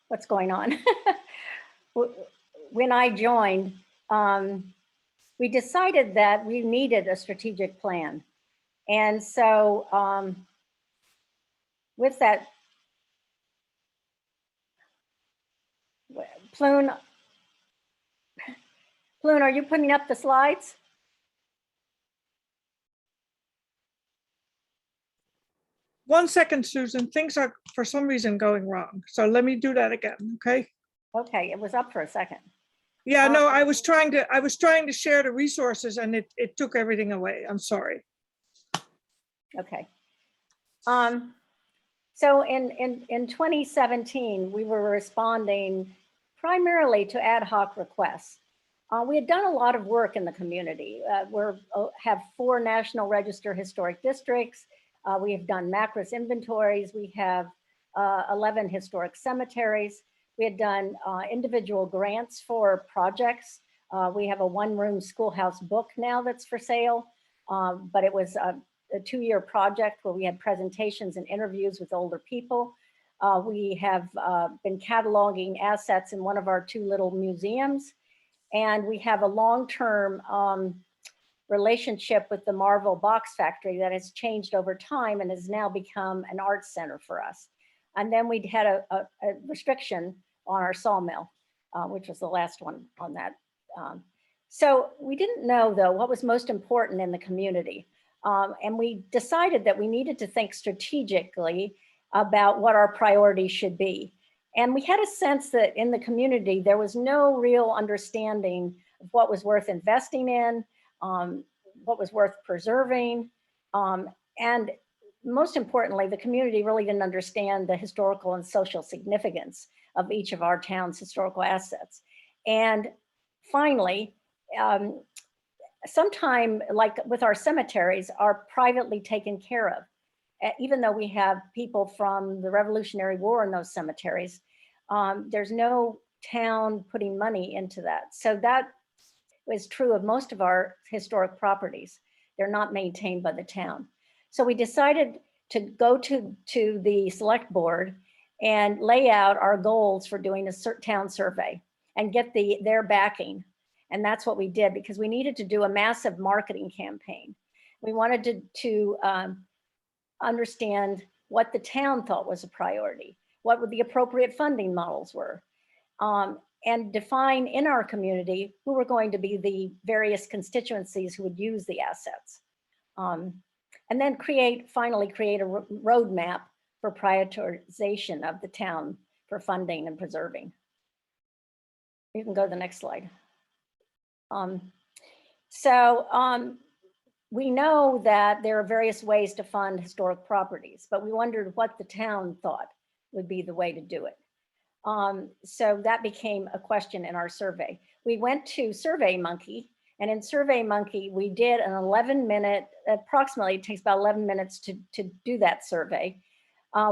what's going on? When I joined, we decided that we needed a strategic plan. And so with that, Plune, are you putting up the slides? One second, Susan. Things are for some reason going wrong. So let me do that again, okay? Okay, it was up for a second. Yeah, no, I was trying to share the resources and it took everything away. I'm sorry. Okay. So in 2017, we were responding primarily to ad hoc requests. We had done a lot of work in the community. We have 4 National Register historic districts. We have done MACRIS inventories. We have 11 historic cemeteries. We had done individual grants for projects. We have a 1-room schoolhouse book now that's for sale, but it was a 2-year project where we had presentations and interviews with older people. We have been cataloging assets in one of our 2 little museums, and we have a long-term relationship with the Marvel Box Factory that has changed over time and has now become an arts center for us. And then we had a restriction on our sawmill, which was the last one on that. So we didn't know, though, what was most important in the community. And we decided that we needed to think strategically about what our priorities should be. And we had a sense that in the community, there was no real understanding of what was worth investing in, what was worth preserving. And most importantly, the community really didn't understand the historical and social significance of each of our town's historical assets. And finally, sometime like with our cemeteries are privately taken care of. Even though we have people from the Revolutionary War in those cemeteries, there's no town putting money into that. So that is true of most of our historic properties. They're not maintained by the town. So we decided to go to the select board and lay out our goals for doing a town survey and get their backing. And that's what we did, because we needed to do a massive marketing campaign. We wanted to understand what the town thought was a priority, what would the appropriate funding models were, and define in our community who were going to be the various constituencies who would use the assets. And then finally create a roadmap for prioritization of the town for funding and preserving. You can go to the next slide. We know that there are various ways to fund historic properties, but we wondered what the town thought would be the way to do it. So that became a question in our survey. We went to SurveyMonkey, and in SurveyMonkey, we did an 11-minute, approximately, it takes about 11 minutes to do that survey.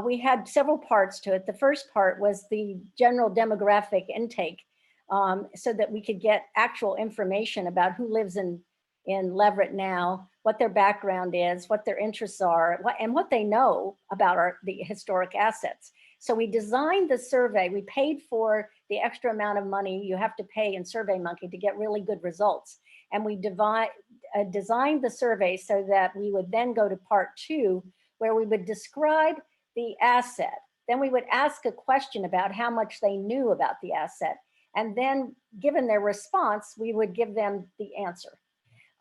We had several parts to it. The first part was the general demographic intake, so that we could get actual information about who lives in Leverett now, what their background is, what their interests are, and what they know about the historic assets. So we designed the survey. We paid for the extra amount of money you have to pay in SurveyMonkey to get really good results. And we designed the survey so that we would then go to part 2, where we would describe the asset. Then we would ask a question about how much they knew about the asset. And then given their response, we would give them the answer.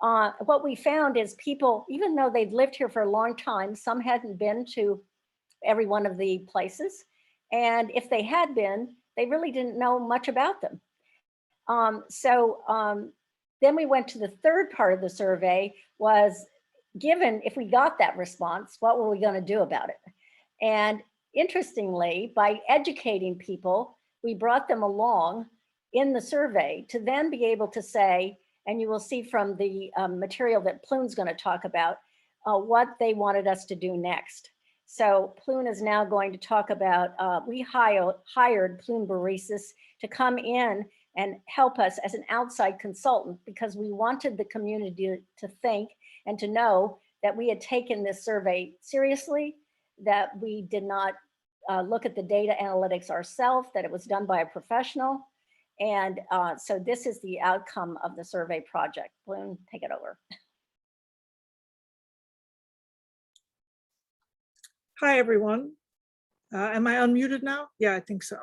What we found is people, even though they'd lived here for a long time, some hadn't been to every one of the places. And if they had been, they really didn't know much about them. Then we went to the third part of the survey, was given if we got that response, what were we going to do about it? And interestingly, by educating people, we brought them along in the survey to then be able to say, and you will see from the material that Plume's going to talk about, what they wanted us to do next. So Plume is now going to talk about, we hired Plume Baresis to come in and help us as an outside consultant, because we wanted the community to think and to know that we had taken this survey seriously, that we did not look at the data analytics ourselves, that it was done by a professional. And so this is the outcome of the survey project. Bloom, take it over. Hi, everyone. Am I unmuted now? Yeah, I think so.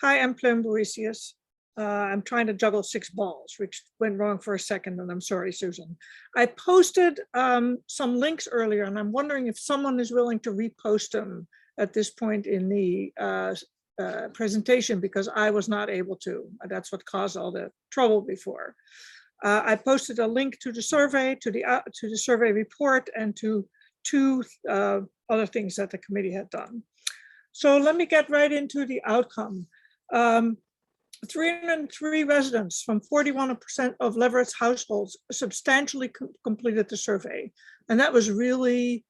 Hi, I'm Plume Baresis. I'm trying to juggle 6 balls, which went wrong for a second, and I'm sorry, Susan. I posted some links earlier, and I'm wondering if someone is willing to repost them at this point in the presentation, because I was not able to. That's what caused all the trouble before. I posted a link to the survey, to the survey report, and to 2 other things that the committee had done. So let me get right into the outcome. 303 residents from 41% of Leverett's households substantially completed the survey. And that was really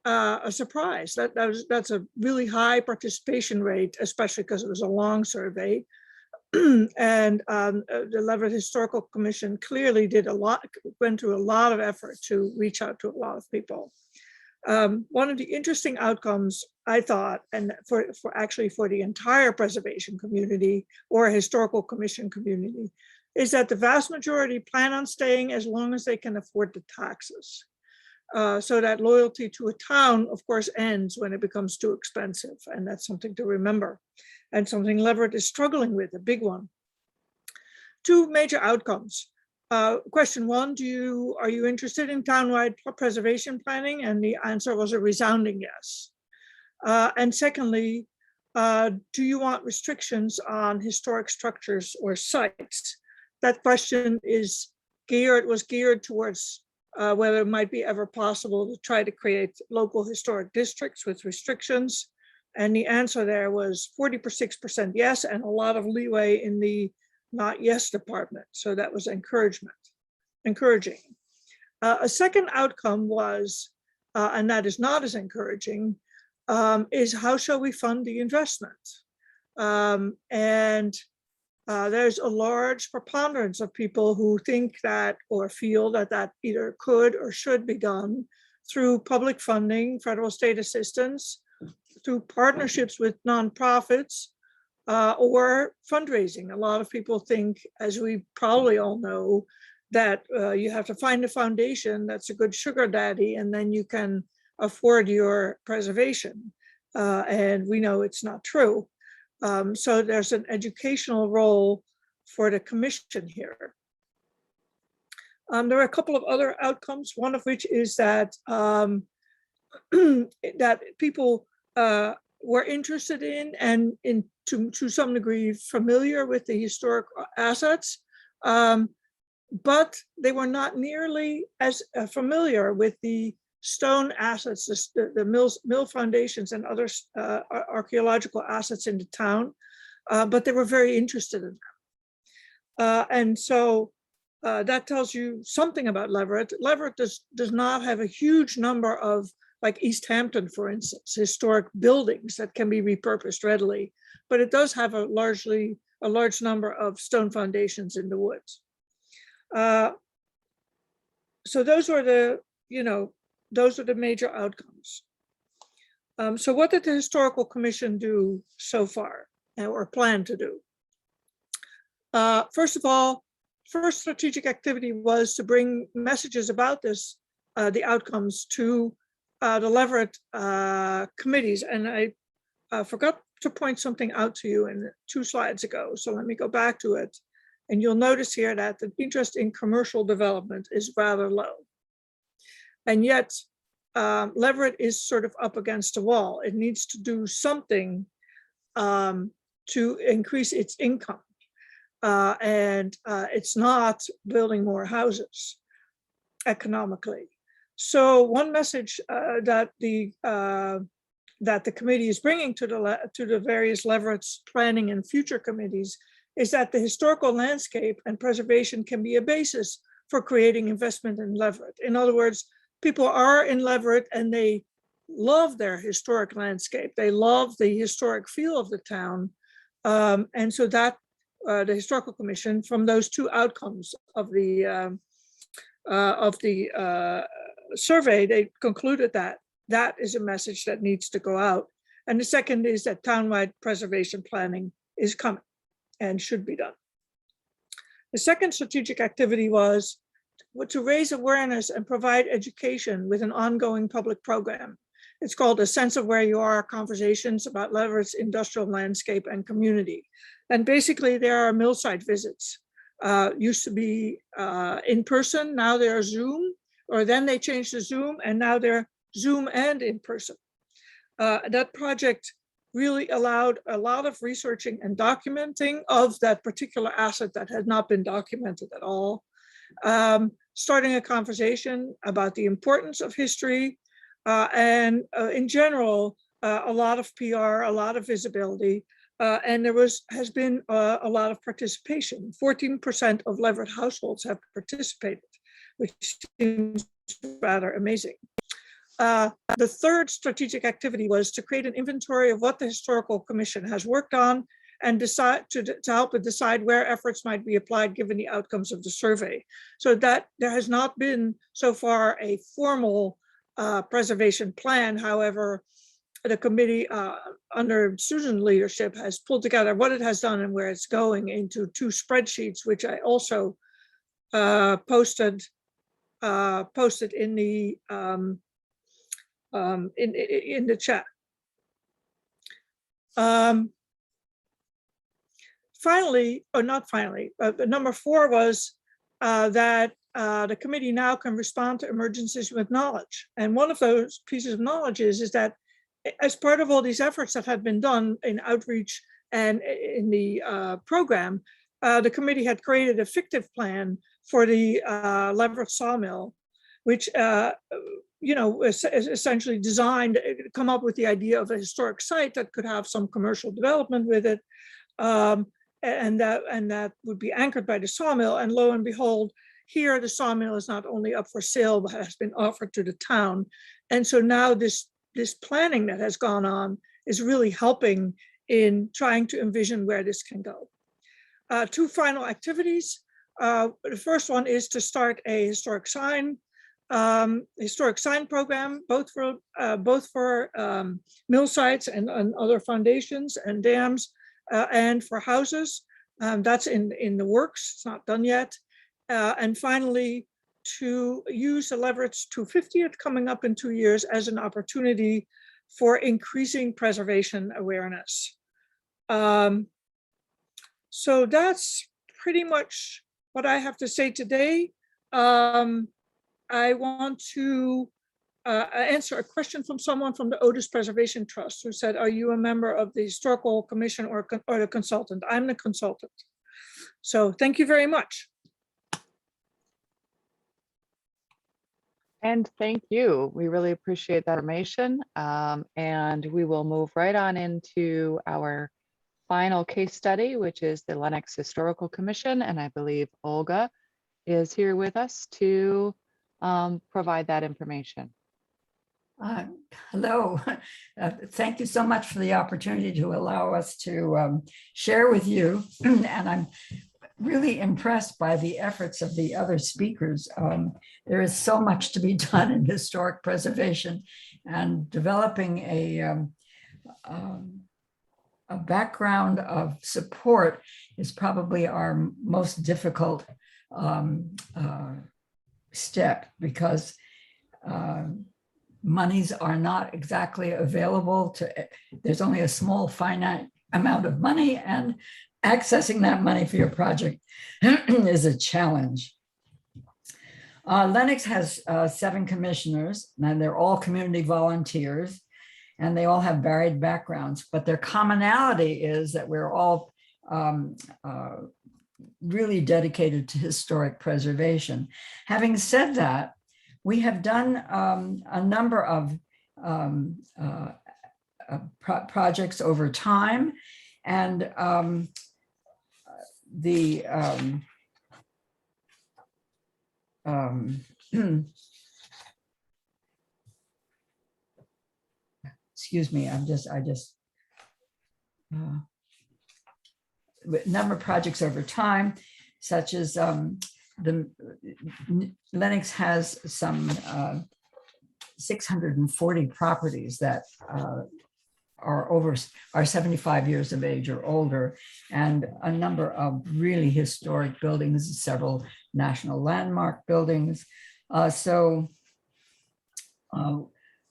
a surprise. That's a really high participation rate, especially because it was a long survey. And the Leverett Historical Commission clearly went through a lot of effort to reach out to a lot of people. One of the interesting outcomes, I thought, and for the entire preservation community or historical commission community, is that the vast majority plan on staying as long as they can afford the taxes. So that loyalty to a town, of course, ends when it becomes too expensive. And that's something to remember, and something Leverett is struggling with, a big one. 2 major outcomes. Question 1, are you interested in townwide preservation planning? And the answer was a resounding yes. And secondly, do you want restrictions on historic structures or sites? That question was geared towards whether it might be ever possible to try to create local historic districts with restrictions. And the answer there was 46% yes, and a lot of leeway in the not yes department. So that was encouraging. A second outcome was, and that is not as encouraging, is how shall we fund the investment? There's a large preponderance of people who think that or feel that either could or should be done through public funding, federal state assistance, through partnerships with nonprofits, or fundraising. A lot of people think, as we probably all know, that you have to find a foundation that's a good sugar daddy, and then you can afford your preservation. And we know it's not true. So there's an educational role for the commission here. There are a couple of other outcomes, one of which is that that people were interested in and to some degree familiar with the historic assets, but they were not nearly as familiar with the stone assets, the mill foundations and other archaeological assets in the town, but they were very interested in them. And so that tells you something about Leverett. Leverett does not have a huge number of, like East Hampton, for instance, historic buildings that can be repurposed readily, but it does have a large number of stone foundations in the woods. So those were the, those are the major outcomes. So what did the Historical Commission do so far, or plan to do? First of all, first strategic activity was to bring messages about this, the outcomes, to the Leverett committees. And I forgot to point something out to you in 2 slides ago. So let me go back to it. And you'll notice here that the interest in commercial development is rather low. And yet, Leverett is sort of up against a wall. It needs to do something to increase its income. And it's not building more houses economically. So one message that the committee is bringing to the various Leverett's planning and future committees is that the historical landscape and preservation can be a basis for creating investment in Leverett. In other words, people are in Leverett and they love their historic landscape. They love the historic feel of the town. And so that the Historical Commission, from those 2 outcomes of the survey, they concluded that that is a message that needs to go out. And the second is that townwide preservation planning is coming and should be done. The second strategic activity was to raise awareness and provide education with an ongoing public program. It's called A Sense of Where You Are, Conversations about Leverett's Industrial Landscape and Community. And basically there are mill site visits. Used to be in person, now they're Zoom, or then they changed to Zoom, and now they're Zoom and in person. That project really allowed a lot of researching and documenting of that particular asset that had not been documented at all. Starting a conversation about the importance of history, and in general, a lot of PR, a lot of visibility, and there has been a lot of participation. 14% of Leverett households have participated, which seems rather amazing. The third strategic activity was to create an inventory of what the Historical Commission has worked on and decide to help it decide where efforts might be applied given the outcomes of the survey. So that there has not been so far a formal preservation plan. However, the committee under Susan's leadership has pulled together what it has done and where it's going into 2 spreadsheets, which I also posted in the in the chat. Finally, or not finally, number 4 was that the committee now can respond to emergencies with knowledge. And one of those pieces of knowledge is that as part of all these efforts that had been done in outreach and in the program, the committee had created a fictive plan for the Leverett sawmill, which is essentially designed to come up with the idea of a historic site that could have some commercial development with it. And that would be anchored by the sawmill. And lo and behold, here the sawmill is not only up for sale, but has been offered to the town. And so now this planning that has gone on is really helping in trying to envision where this can go. 2 final activities. The first one is to start a historic sign program, both for mill sites and other foundations and dams, and for houses. That's in the works, it's not done yet. And finally, to use the Leverett's 250th coming up in 2 years as an opportunity for increasing preservation awareness. So that's pretty much what I have to say today. I want to answer a question from someone from the Otis Preservation Trust who said, are you a member of the Historical Commission or the consultant? I'm the consultant. So thank you very much. And thank you. We really appreciate that information. And we will move right on into our final case study, which is the Lenox Historical Commission. And I believe Olga is here with us to provide that information. Hello. Thank you so much for the opportunity to allow us to share with you. And I'm really impressed by the efforts of the other speakers. There is so much to be done in historic preservation, and developing a background of support is probably our most difficult step, because monies are not exactly available to, there's only a small finite amount of money, and accessing that money for your project is a challenge. Lennox has 7 commissioners, and they're all community volunteers, and they all have varied backgrounds, but their commonality is that we're all really dedicated to historic preservation. Having said that, we have done a number of projects over time, and excuse me, a number of projects over time, such as Lennox has some 640 properties that are 75 years of age or older, and a number of really historic buildings, several national landmark buildings.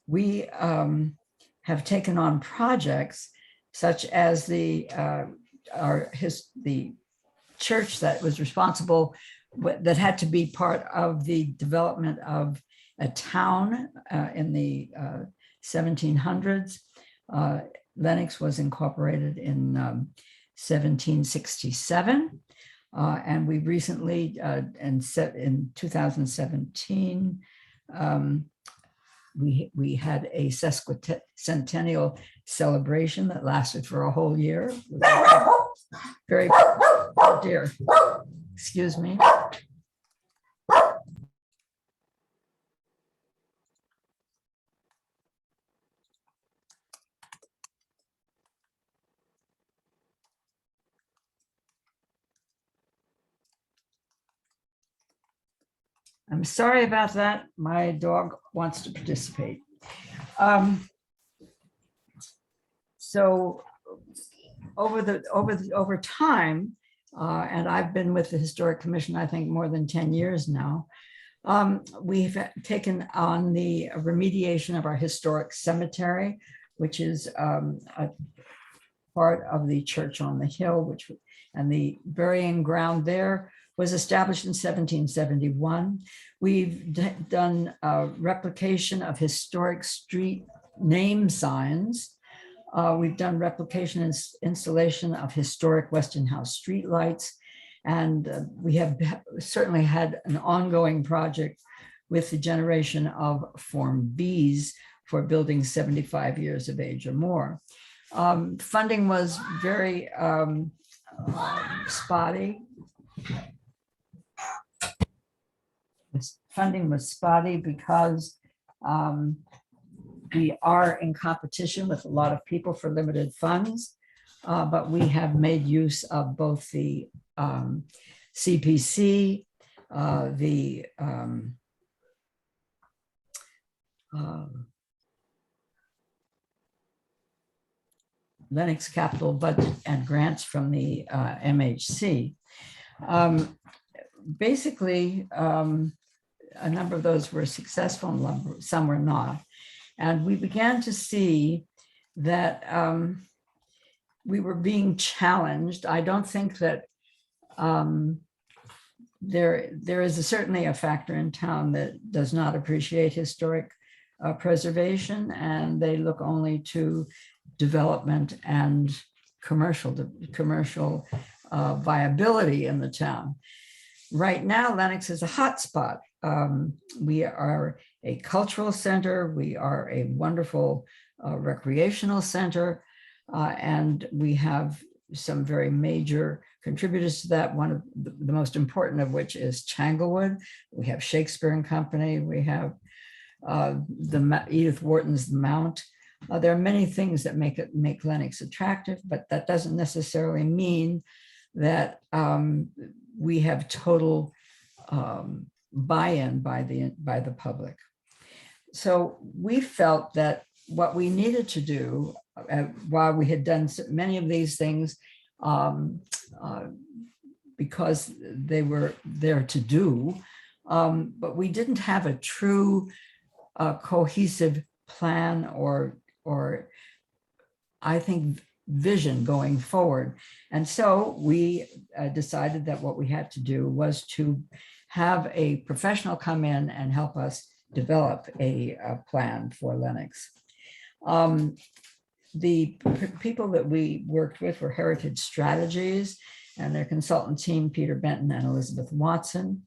We have taken on projects such as the church that was responsible, that had to be part of the development of a town in the 1700s. Lennox was incorporated in 1767, and we recently, in 2017, we had a sesquicentennial celebration that lasted for a whole year. Very, oh dear, excuse me. I'm sorry about that. My dog wants to participate. So over time, and I've been with the Historic Commission, I think, more than 10 years now, we've taken on the remediation of our historic cemetery, which is a part of the church on the hill, and the burying ground there was established in 1771. We've done a replication of historic street name signs. We've done replication and installation of historic Westinghouse street lights. And we have certainly had an ongoing project with the generation of Form Bs for buildings 75 years of age or more. Funding was very spotty. Funding was spotty because we are in competition with a lot of people for limited funds, but we have made use of both the CPC, the Lennox capital budget and grants from the MHC. Basically, a number of those were successful and some were not. And we began to see that we were being challenged. I don't think that there is certainly a factor in town that does not appreciate historic preservation, and they look only to development and commercial viability in the town. Right now, Lennox is a hotspot. We are a cultural center. We are a wonderful recreational center, and we have some very major contributors to that. One of the most important of which is Tanglewood. We have Shakespeare and Company. We have Edith Wharton's The Mount. There are many things that make Lennox attractive, but that doesn't necessarily mean that we have total buy-in by the public. So we felt that what we needed to do, while we had done many of these things because they were there to do, but we didn't have a true cohesive plan or I think vision going forward. And so we decided that what we had to do was to have a professional come in and help us develop a plan for Lennox. The people that we worked with were Heritage Strategies and their consultant team, Peter Benton and Elizabeth Watson.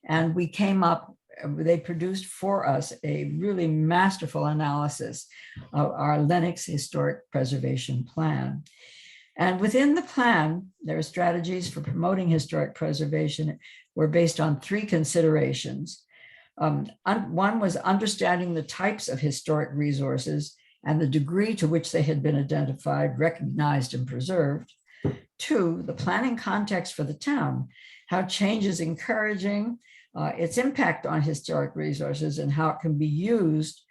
And we came up, they produced for us a really masterful analysis of our Lennox Historic Preservation Plan. And within the plan, there are strategies for promoting historic preservation were based on three considerations. One was understanding the types of historic resources and the degree to which they had been identified, recognized, and preserved. Two, the planning context for the town, how change is encouraging its impact on historic resources and how it can be used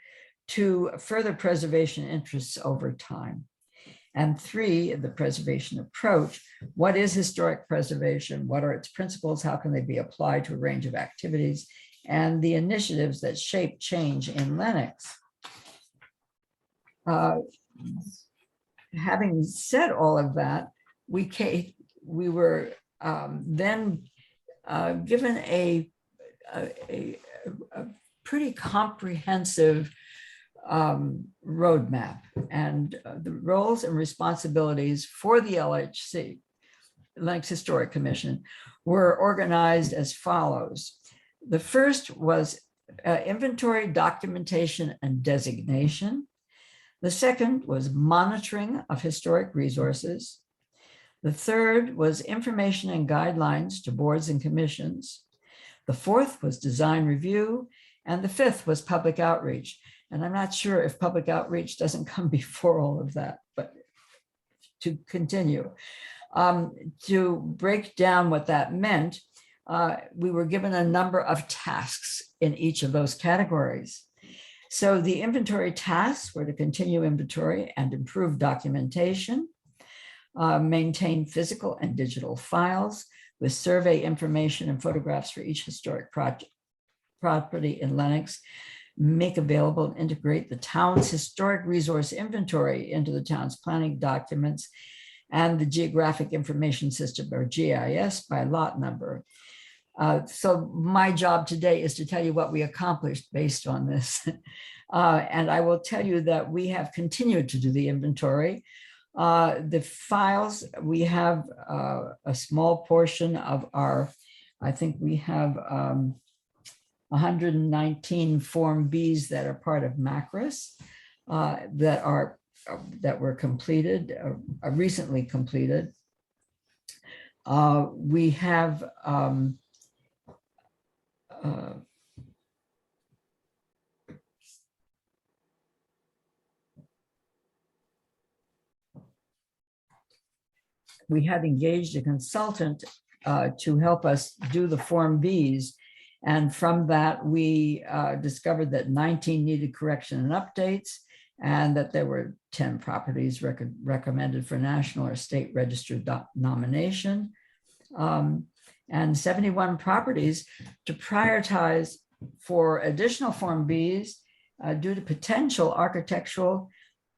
to further preservation interests over time. And three, the preservation approach. What is historic preservation? What are its principles? How can they be applied to a range of activities? And the initiatives that shape change in Lennox. Having said all of that, we were then given a pretty comprehensive roadmap, and the roles and responsibilities for the LHC, Lennox Historic Commission, were organized as follows. The first was inventory, documentation, and designation. The second was monitoring of historic resources. The third was information and guidelines to boards and commissions. The fourth was design review. And the fifth was public outreach. And I'm not sure if public outreach doesn't come before all of that, but to continue. To break down what that meant, we were given a number of tasks in each of those categories. So the inventory tasks were to continue inventory and improve documentation, maintain physical and digital files with survey information and photographs for each historic property in Lennox, make available and integrate the town's historic resource inventory into the town's planning documents and the geographic information system, or GIS, by lot number. So my job today is to tell you what we accomplished based on this. And I will tell you that we have continued to do the inventory. The files, we have a small portion of our, I think we have 119 Form Bs that are part of MACRIS that were completed, recently completed. We have we had engaged a consultant to help us do the Form Bs. And from that, we discovered that 19 needed correction and updates, and that there were 10 properties recommended for national or state registered nomination, and 71 properties to prioritize for additional Form Bs due to potential architectural,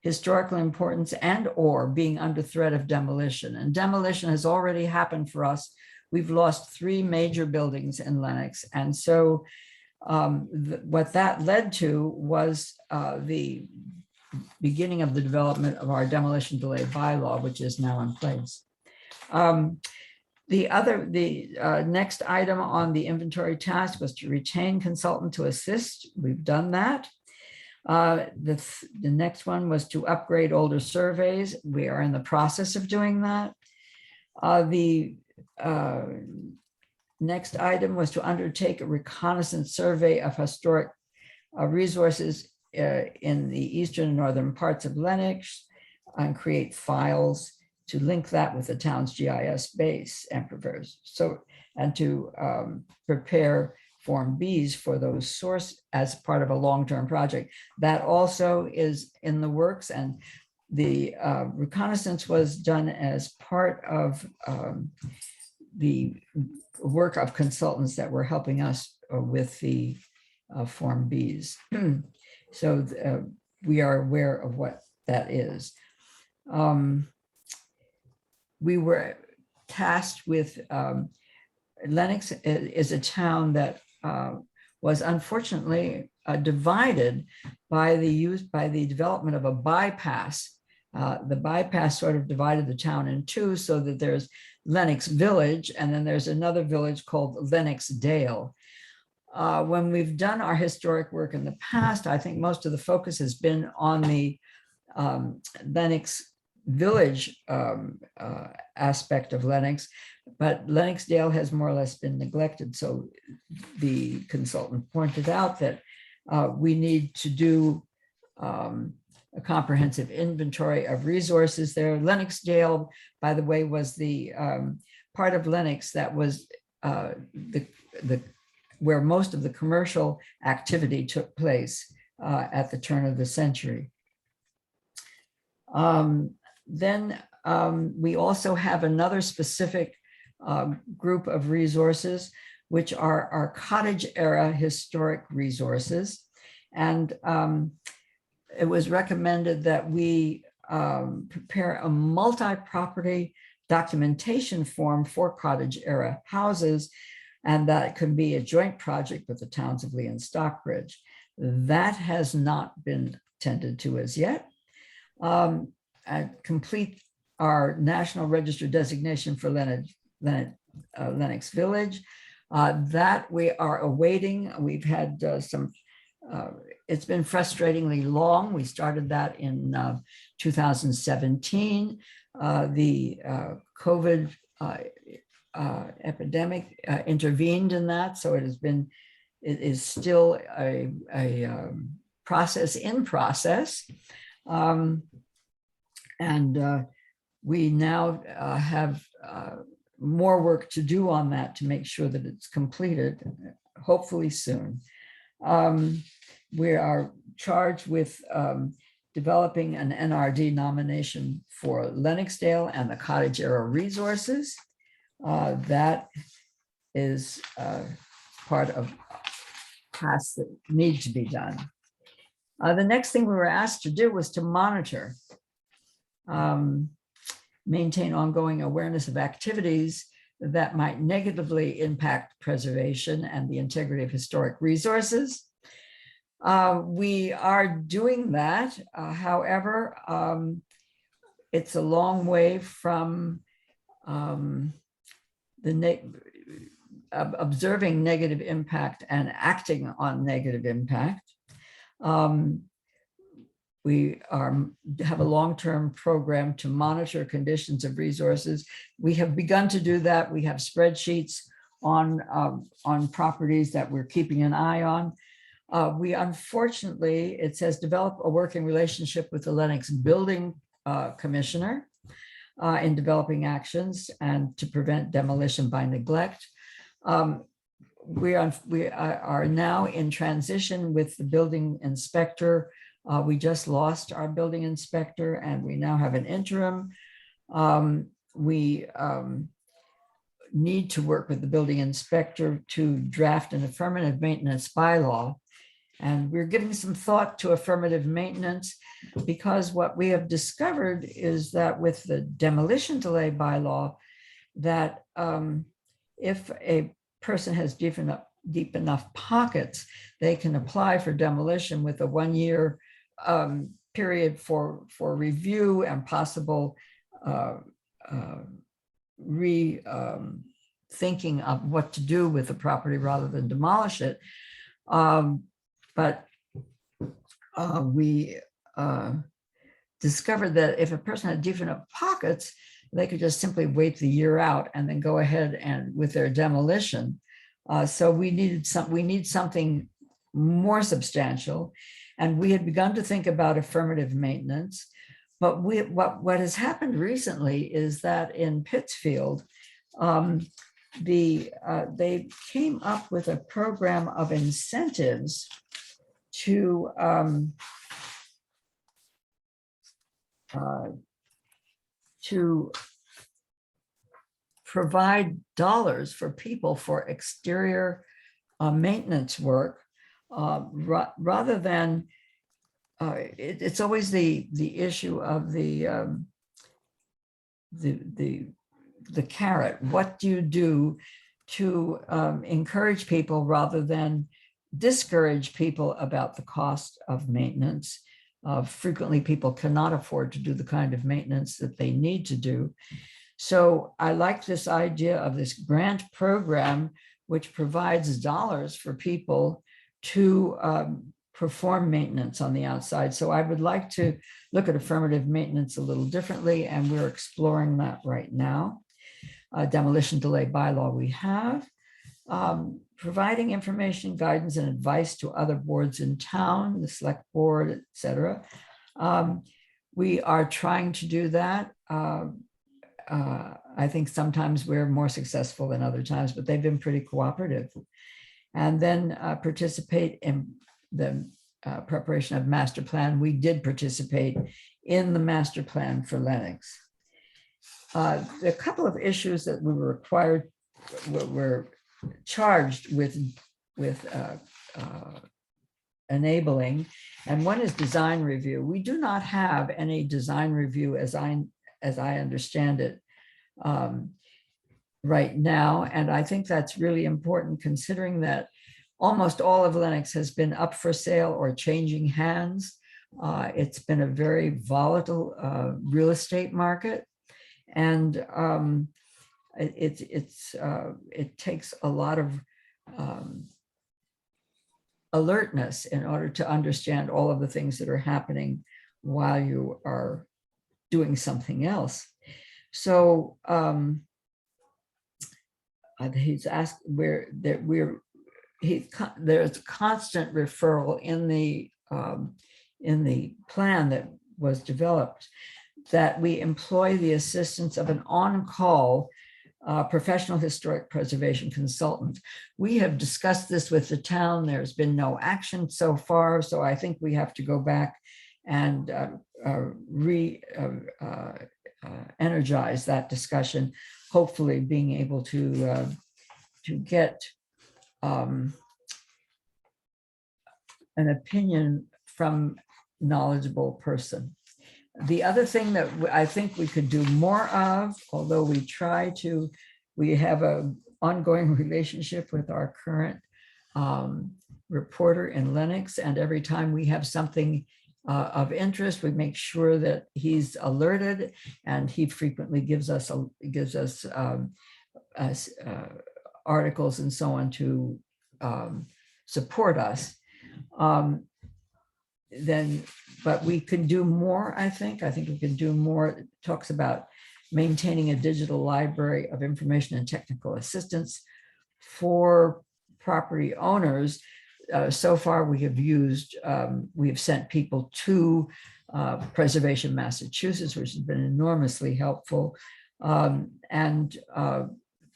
historical importance, and or being under threat of demolition. And demolition has already happened for us. We've lost 3 major buildings in Lennox. And so what that led to was the beginning of the development of our demolition delay bylaw, which is now in place. The next item on the inventory task was to retain consultant to assist. We've done that. The next one was to upgrade older surveys. We are in the process of doing that. The next item was to undertake a reconnaissance survey of historic resources in the eastern and northern parts of Lennox and create files to link that with the town's GIS base and to prepare Form Bs for those source as part of a long-term project. That also is in the works, and the reconnaissance was done as part of the work of consultants that were helping us with the Form Bs. So we are aware of what that is. We were tasked with, Lenox is a town that was unfortunately divided by the development of a bypass. The bypass sort of divided the town in two, so that there's Lenox Village, and then there's another village called Lenox Dale. When we've done our historic work in the past, I think most of the focus has been on the Lenox Village aspect of Lenox, but Lenox Dale has more or less been neglected. So the consultant pointed out that we need to do a comprehensive inventory of resources there. Lenox Dale, by the way, was the part of Lenox that was where most of the commercial activity took place at the turn of the century. Then we also have another specific group of resources, which are our cottage era historic resources. And it was recommended that we prepare a multi-property documentation form for cottage era houses, and that could be a joint project with the towns of Lee and Stockbridge. That has not been tended to as yet. Complete our National Register designation for Lenox Village. That we are awaiting. We've had it's been frustratingly long. We started that in 2017. The COVID epidemic intervened in that, so it is still a process in process. And we now have more work to do on that to make sure that it's completed, hopefully soon. We are charged with developing an NRD nomination for Lennoxdale and the cottage era resources. That is part of tasks that need to be done. The next thing we were asked to do was to monitor, maintain ongoing awareness of activities that might negatively impact preservation and the integrity of historic resources. We are doing that. However, it's a long way from observing negative impact and acting on negative impact. We have a long-term program to monitor conditions of resources. We have begun to do that. We have spreadsheets on properties that we're keeping an eye on. We unfortunately, it says develop a working relationship with the Lenox Building Commissioner in developing actions and to prevent demolition by neglect. We are now in transition with the building inspector. We just lost our building inspector and we now have an interim. We need to work with the building inspector to draft an affirmative maintenance bylaw. And we're giving some thought to affirmative maintenance because what we have discovered is that with the demolition delay bylaw, that if a person has deep enough pockets, they can apply for demolition with a 1-year period for review and possible rethinking of what to do with the property rather than demolish it. But we discovered that if a person had deep enough pockets, they could just simply wait the year out and then go ahead and with their demolition. So we need something more substantial. And we had begun to think about affirmative maintenance. But what has happened recently is that in Pittsfield, they came up with a program of incentives to provide dollars for people for exterior maintenance work, rather than it's always the issue of the carrot. What do you do to encourage people rather than discourage people about the cost of maintenance? Frequently, people cannot afford to do the kind of maintenance that they need to do. So I like this idea of this grant program, which provides dollars for people to perform maintenance on the outside. So I would like to look at affirmative maintenance a little differently, and we're exploring that right now. Demolition delay bylaw we have. Providing information, guidance, and advice to other boards in town, the select board, et cetera. We are trying to do that. I think sometimes we're more successful than other times, but they've been pretty cooperative. And then participate in the preparation of master plan. We did participate in the master plan for Lennox. A couple of issues that we were were charged with enabling, and one is design review. We do not have any design review as I understand it right now, and I think that's really important considering that almost all of Lennox has been up for sale or changing hands. It's been a very volatile real estate market, and it takes a lot of alertness in order to understand all of the things that are happening while you are doing something else. So he's asked where there's constant referral in the plan that was developed that we employ the assistance of an on-call professional historic preservation consultant. We have discussed this with the town. There's been no action so far, so I think we have to go back and energize that discussion, hopefully being able to get an opinion from knowledgeable person. The other thing that I think we could do more of, although we have an ongoing relationship with our current reporter in Lennox, and every time we have something of interest, we make sure that he's alerted, and he frequently gives us articles and so on to support us. But we can do more, I think. I think we can do more. It talks about maintaining a digital library of information and technical assistance for property owners. So far, we have sent people to Preservation Massachusetts, which has been enormously helpful, and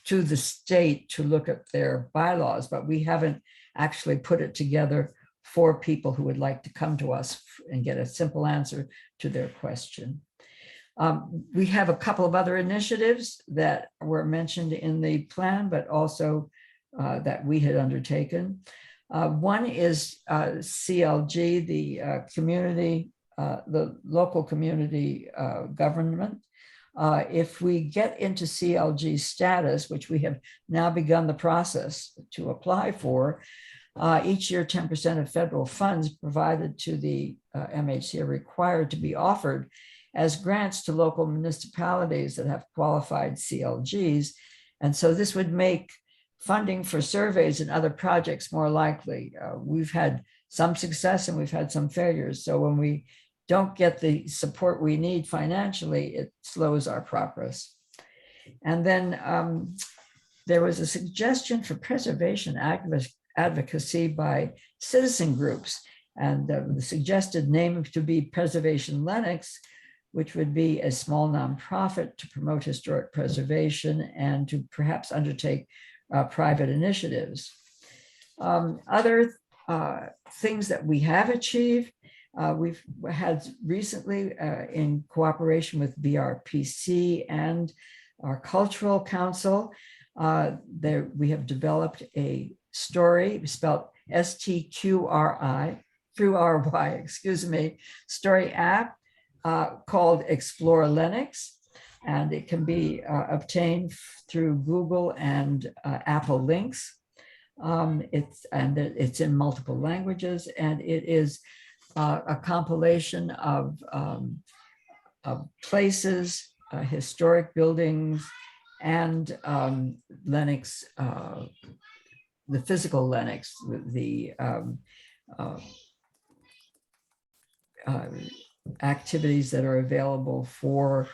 to the state to look at their bylaws, but we haven't actually put it together for people who would like to come to us and get a simple answer to their question. We have a couple of other initiatives that were mentioned in the plan, but also that we had undertaken. One is CLG, the local community government. If we get into CLG status, which we have now begun the process to apply for, each year 10% of federal funds provided to the MHC are required to be offered as grants to local municipalities that have qualified CLGs. And so this would make funding for surveys and other projects more likely. We've had some success and we've had some failures. So when we don't get the support we need financially, it slows our progress. And then there was a suggestion for preservation advocacy by citizen groups, and the suggested name to be Preservation Lennox which would be a small nonprofit to promote historic preservation and to perhaps undertake private initiatives. Other things that we have achieved, we've had recently in cooperation with BRPC and our cultural council, we have developed a story spelled STQRI through RY, excuse me, story app called Explore Lennox, and it can be obtained through Google and Apple links. It's in multiple languages, and it is a compilation of places, historic buildings, and Lennox, the physical Lennox, the activities that are available for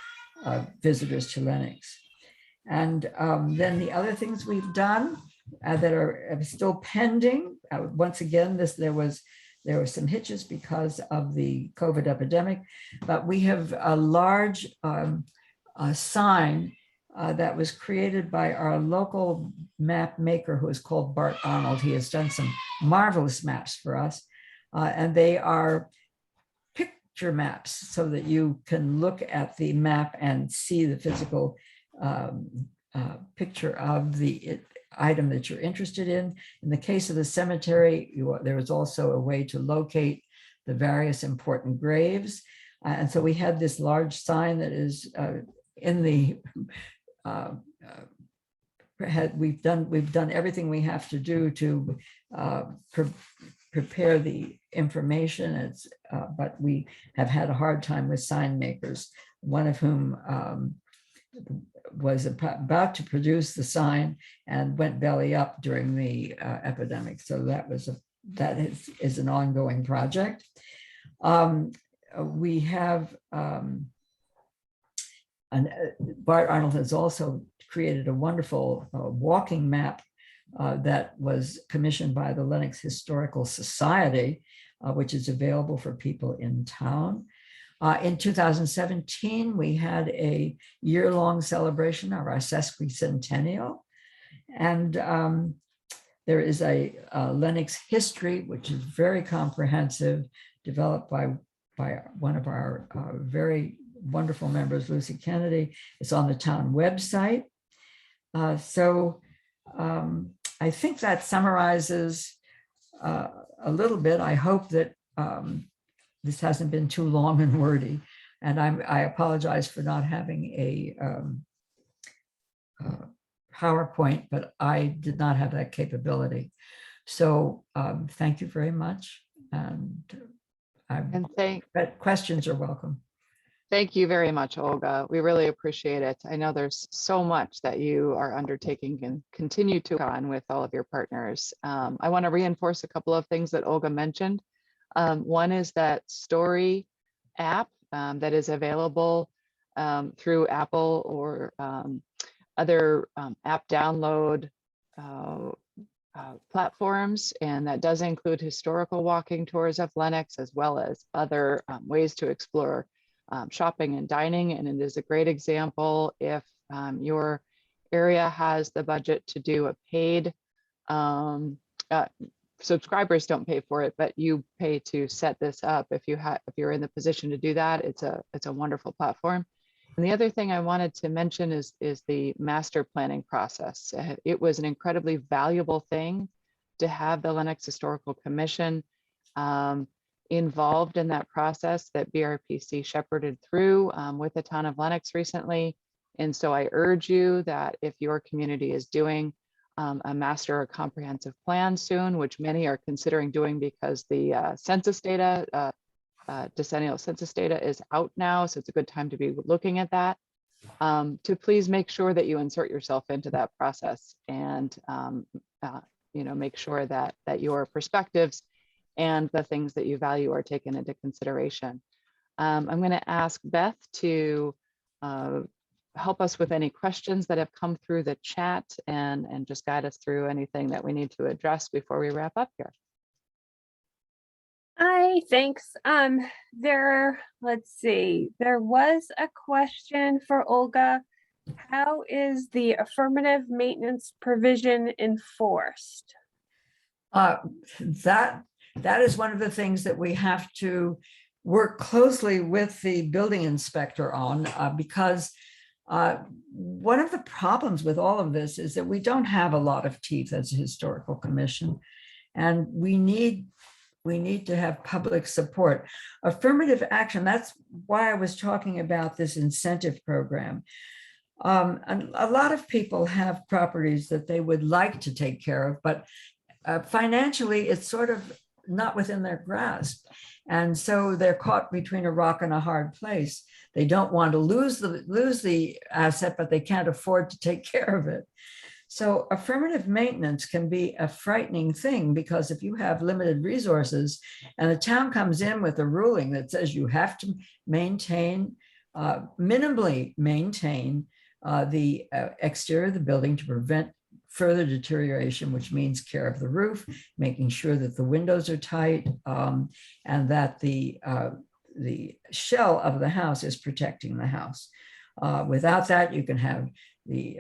visitors to Lennox. And then the other things we've done that are still pending. Once again, there were some hitches because of the COVID epidemic, but we have a large sign that was created by our local map maker, who is called Bart Arnold. He has done some marvelous maps for us, and they are picture maps so that you can look at the map and see the physical picture of the item that you're interested in. In the case of the cemetery, there was also a way to locate the various important graves. And so we had this large sign that is in the, we've done everything we have to do to prepare the information. But we have had a hard time with sign makers, one of whom was about to produce the sign and went belly up during the epidemic. So that is an ongoing project. We have Bart Arnold has also created a wonderful walking map that was commissioned by the Lennox Historical Society, which is available for people in town. In 2017, we had a year-long celebration of our sesquicentennial. And there is a Lennox history, which is very comprehensive, developed by one of our very wonderful members, Lucy Kennedy. It's on the town website. So I think that summarizes a little bit. I hope that this hasn't been too long and wordy, and I apologize for not having a PowerPoint, but I did not have that capability. So thank you very much, and questions are welcome. Thank you very much, Olga. We really appreciate it. I know there's so much that you are undertaking and continue to work on with all of your partners. I want to reinforce a couple of things that Olga mentioned. One is that story app that is available through Apple or other app download platforms, and that does include historical walking tours of Lennox, as well as other ways to explore shopping and dining. And it is a great example if your area has the budget to do a paid, subscribers don't pay for it, but you pay to set this up. If you're in the position to do that, it's a wonderful platform. And the other thing I wanted to mention is the master planning process. It was an incredibly valuable thing to have the Lennox Historical Commission involved in that process that BRPC shepherded through with the town of Lennox recently. And so I urge you that if your community is doing a master or comprehensive plan soon, which many are considering doing because the census data, decennial census data is out now, so it's a good time to be looking at that, to please make sure that you insert yourself into that process and make sure that your perspectives and the things that you value are taken into consideration. I'm going to ask Beth to help us with any questions that have come through the chat and just guide us through anything that we need to address before we wrap up here. I Hi, thanks. Let's see, there was a question for Olga. How is the affirmative maintenance provision enforced? That is one of the things that we have to work closely with the building inspector on, because one of the problems with all of this is that we don't have a lot of teeth as a historical commission, and we need to have public support. Affirmative action, that's why I was talking about this incentive program. And a lot of people have properties that they would like to take care of, but financially it's sort of not within their grasp. And so they're caught between a rock and a hard place. They don't want to lose the asset, but they can't afford to take care of it. So affirmative maintenance can be a frightening thing, because if you have limited resources and the town comes in with a ruling that says you have to maintain, minimally maintain the exterior of the building to prevent further deterioration, which means care of the roof, making sure that the windows are tight, and that the shell of the house is protecting the house. Without that, you can have the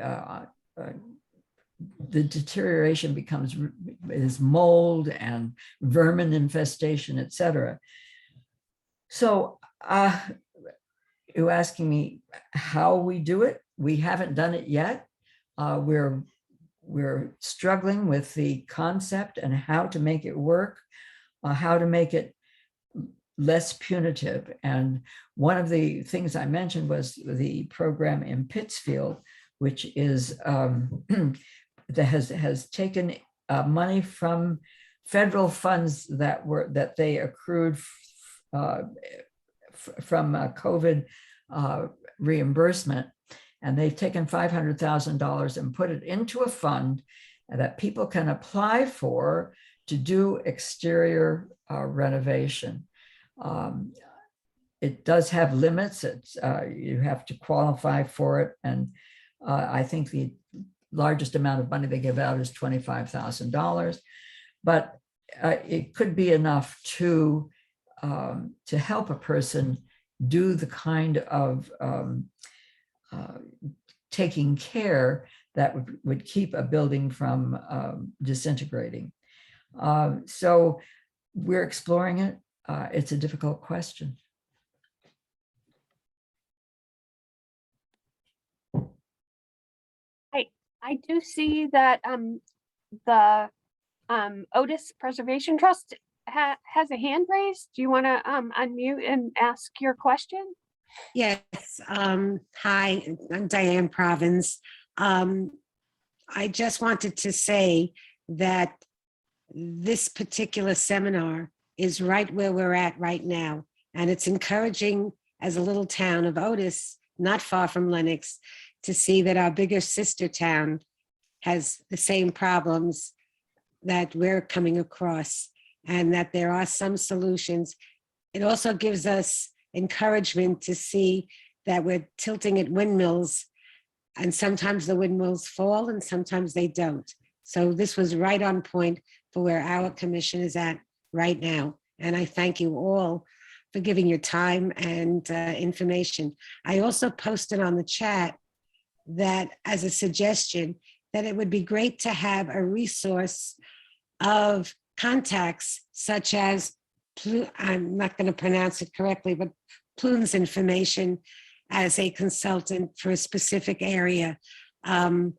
deterioration is mold and vermin infestation, etc. So you're asking me how we do it. We haven't done it yet. We're struggling with the concept and how to make it work, how to make it less punitive. And one of the things I mentioned was the program in Pittsfield, which is that has taken money from federal funds that they accrued from COVID reimbursement. And they've taken $500,000 and put it into a fund that people can apply for to do exterior renovation. It does have limits. You have to qualify for it. And I think the largest amount of money they give out is $25,000. But it could be enough to help a person do the kind of taking care that would keep a building from disintegrating. So we're exploring it. It's a difficult question. I do see that the Otis Preservation Trust has a hand raised. Do you want to unmute and ask your question? Yes. Hi, I'm Diane Provins. I just wanted to say that this particular seminar is right where we're at right now. And it's encouraging, as a little town of Otis, not far from Lenox, to see that our bigger sister town has the same problems that we're coming across, and that there are some solutions. It also gives us encouragement to see that we're tilting at windmills, and sometimes the windmills fall and sometimes they don't. So this was right on point for where our commission is at right now. And I thank you all for giving your time and information. I also posted on the chat that as a suggestion, that it would be great to have a resource of contacts such as, I'm not going to pronounce it correctly, but Plume's information as a consultant for a specific area. You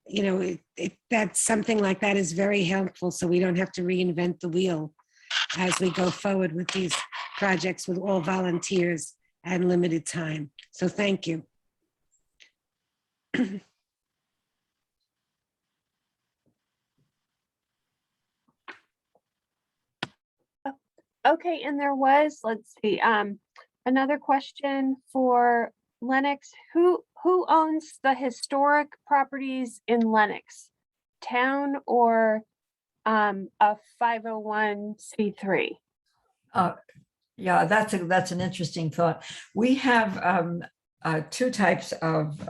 know, that's something like that is very helpful, so we don't have to reinvent the wheel as we go forward with these projects with all volunteers and limited time. So thank you. Okay, and there was, let's see, another question for Lenox. Who owns the historic properties in Lenox? Town or a 501c3? Yeah, that's an interesting thought. We have two types of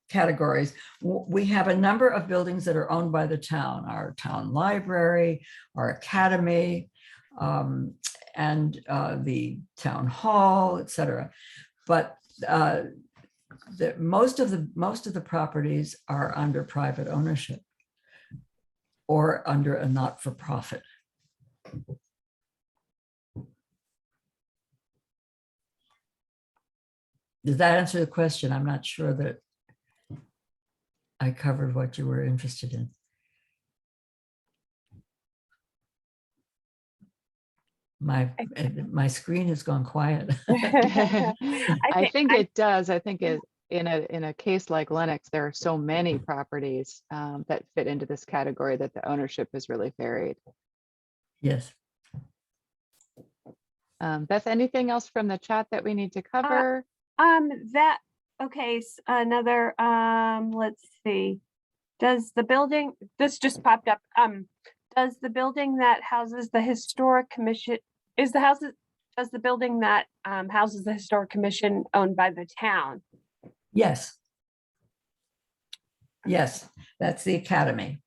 categories. We have a number of buildings that are owned by the town, our town library, our academy. and the town hall, etc. But most of the properties are under private ownership or under a not-for-profit. Does that answer the question? I'm not sure that I covered what you were interested in. My screen has gone quiet. I think it does. I think it in a case like Lennox, there are so many properties that fit into this category that the ownership is really varied. Yes. Beth, anything else from the chat that we need to cover? Another, let's see. Does the building, this just popped up, does the building that houses the Historic Commission, does the building that houses the Historic Commission owned by the town? Yes. Yes, that's the Academy.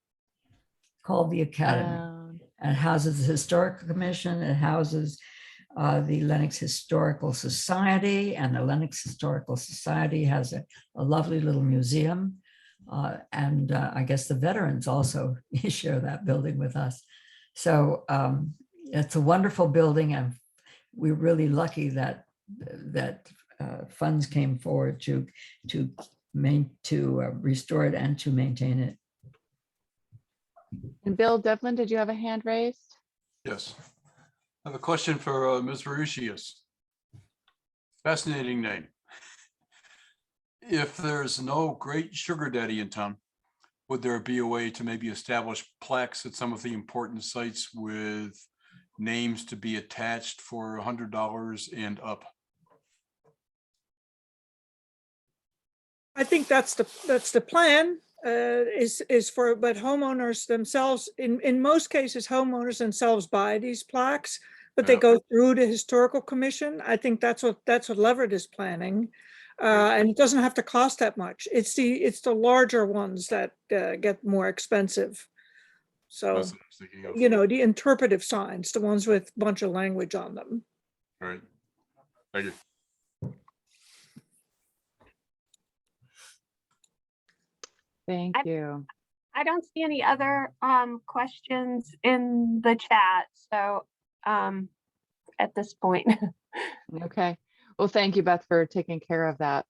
Called the Academy. And it houses the Historical Commission. It houses the Lennox Historical Society, and the Lennox Historical Society has a lovely little museum. And I guess the veterans also share that building with us. So it's a wonderful building, and we're really lucky that funds came forward to restore it and to maintain it. And Bill Devlin, did you have a hand raised? Yes. I have a question for Ms. Mauritius. Fascinating name. If there's no great sugar daddy in town, would there be a way to maybe establish plaques at some of the important sites with names to be attached for $100 and up? I think that's the plan. But homeowners themselves, in most cases, homeowners themselves buy these plaques, but they go through the Historical Commission. I think that's what Leverett is planning, and it doesn't have to cost that much. It's the larger ones that get more expensive. So the interpretive signs, the ones with a bunch of language on them. All right. Thank you. Thank you. I don't see any other questions in the chat. So at this point. Okay. Well, thank you, Beth, for taking care of that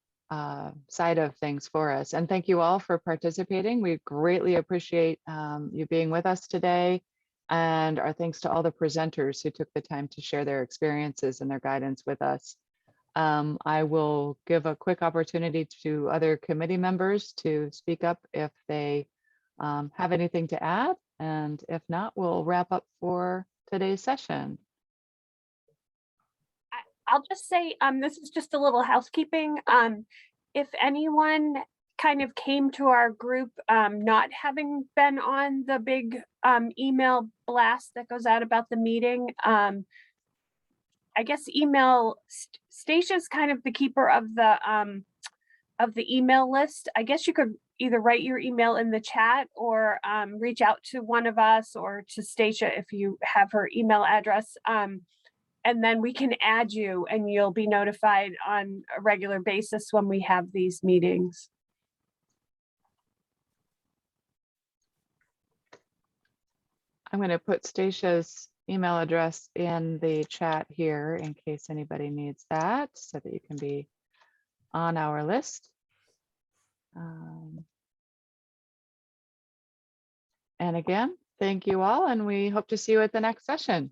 side of things for us. And thank you all for participating. We greatly appreciate you being with us today. And our thanks to all the presenters who took the time to share their experiences and their guidance with us. I will give a quick opportunity to other committee members to speak up if they have anything to add. And if not, we'll wrap up for today's session. I'll just say, this is just a little housekeeping. If anyone kind of came to our group not having been on the big email blast that goes out about the meeting, I guess email Stacya's kind of the keeper of the email list. I guess you could either write your email in the chat or reach out to one of us or to Stacya if you have her email address. And then we can add you and you'll be notified on a regular basis when we have these meetings. I'm going to put Stacya's email address in the chat here in case anybody needs that so that you can be on our list. And again, thank you all, and we hope to see you at the next session.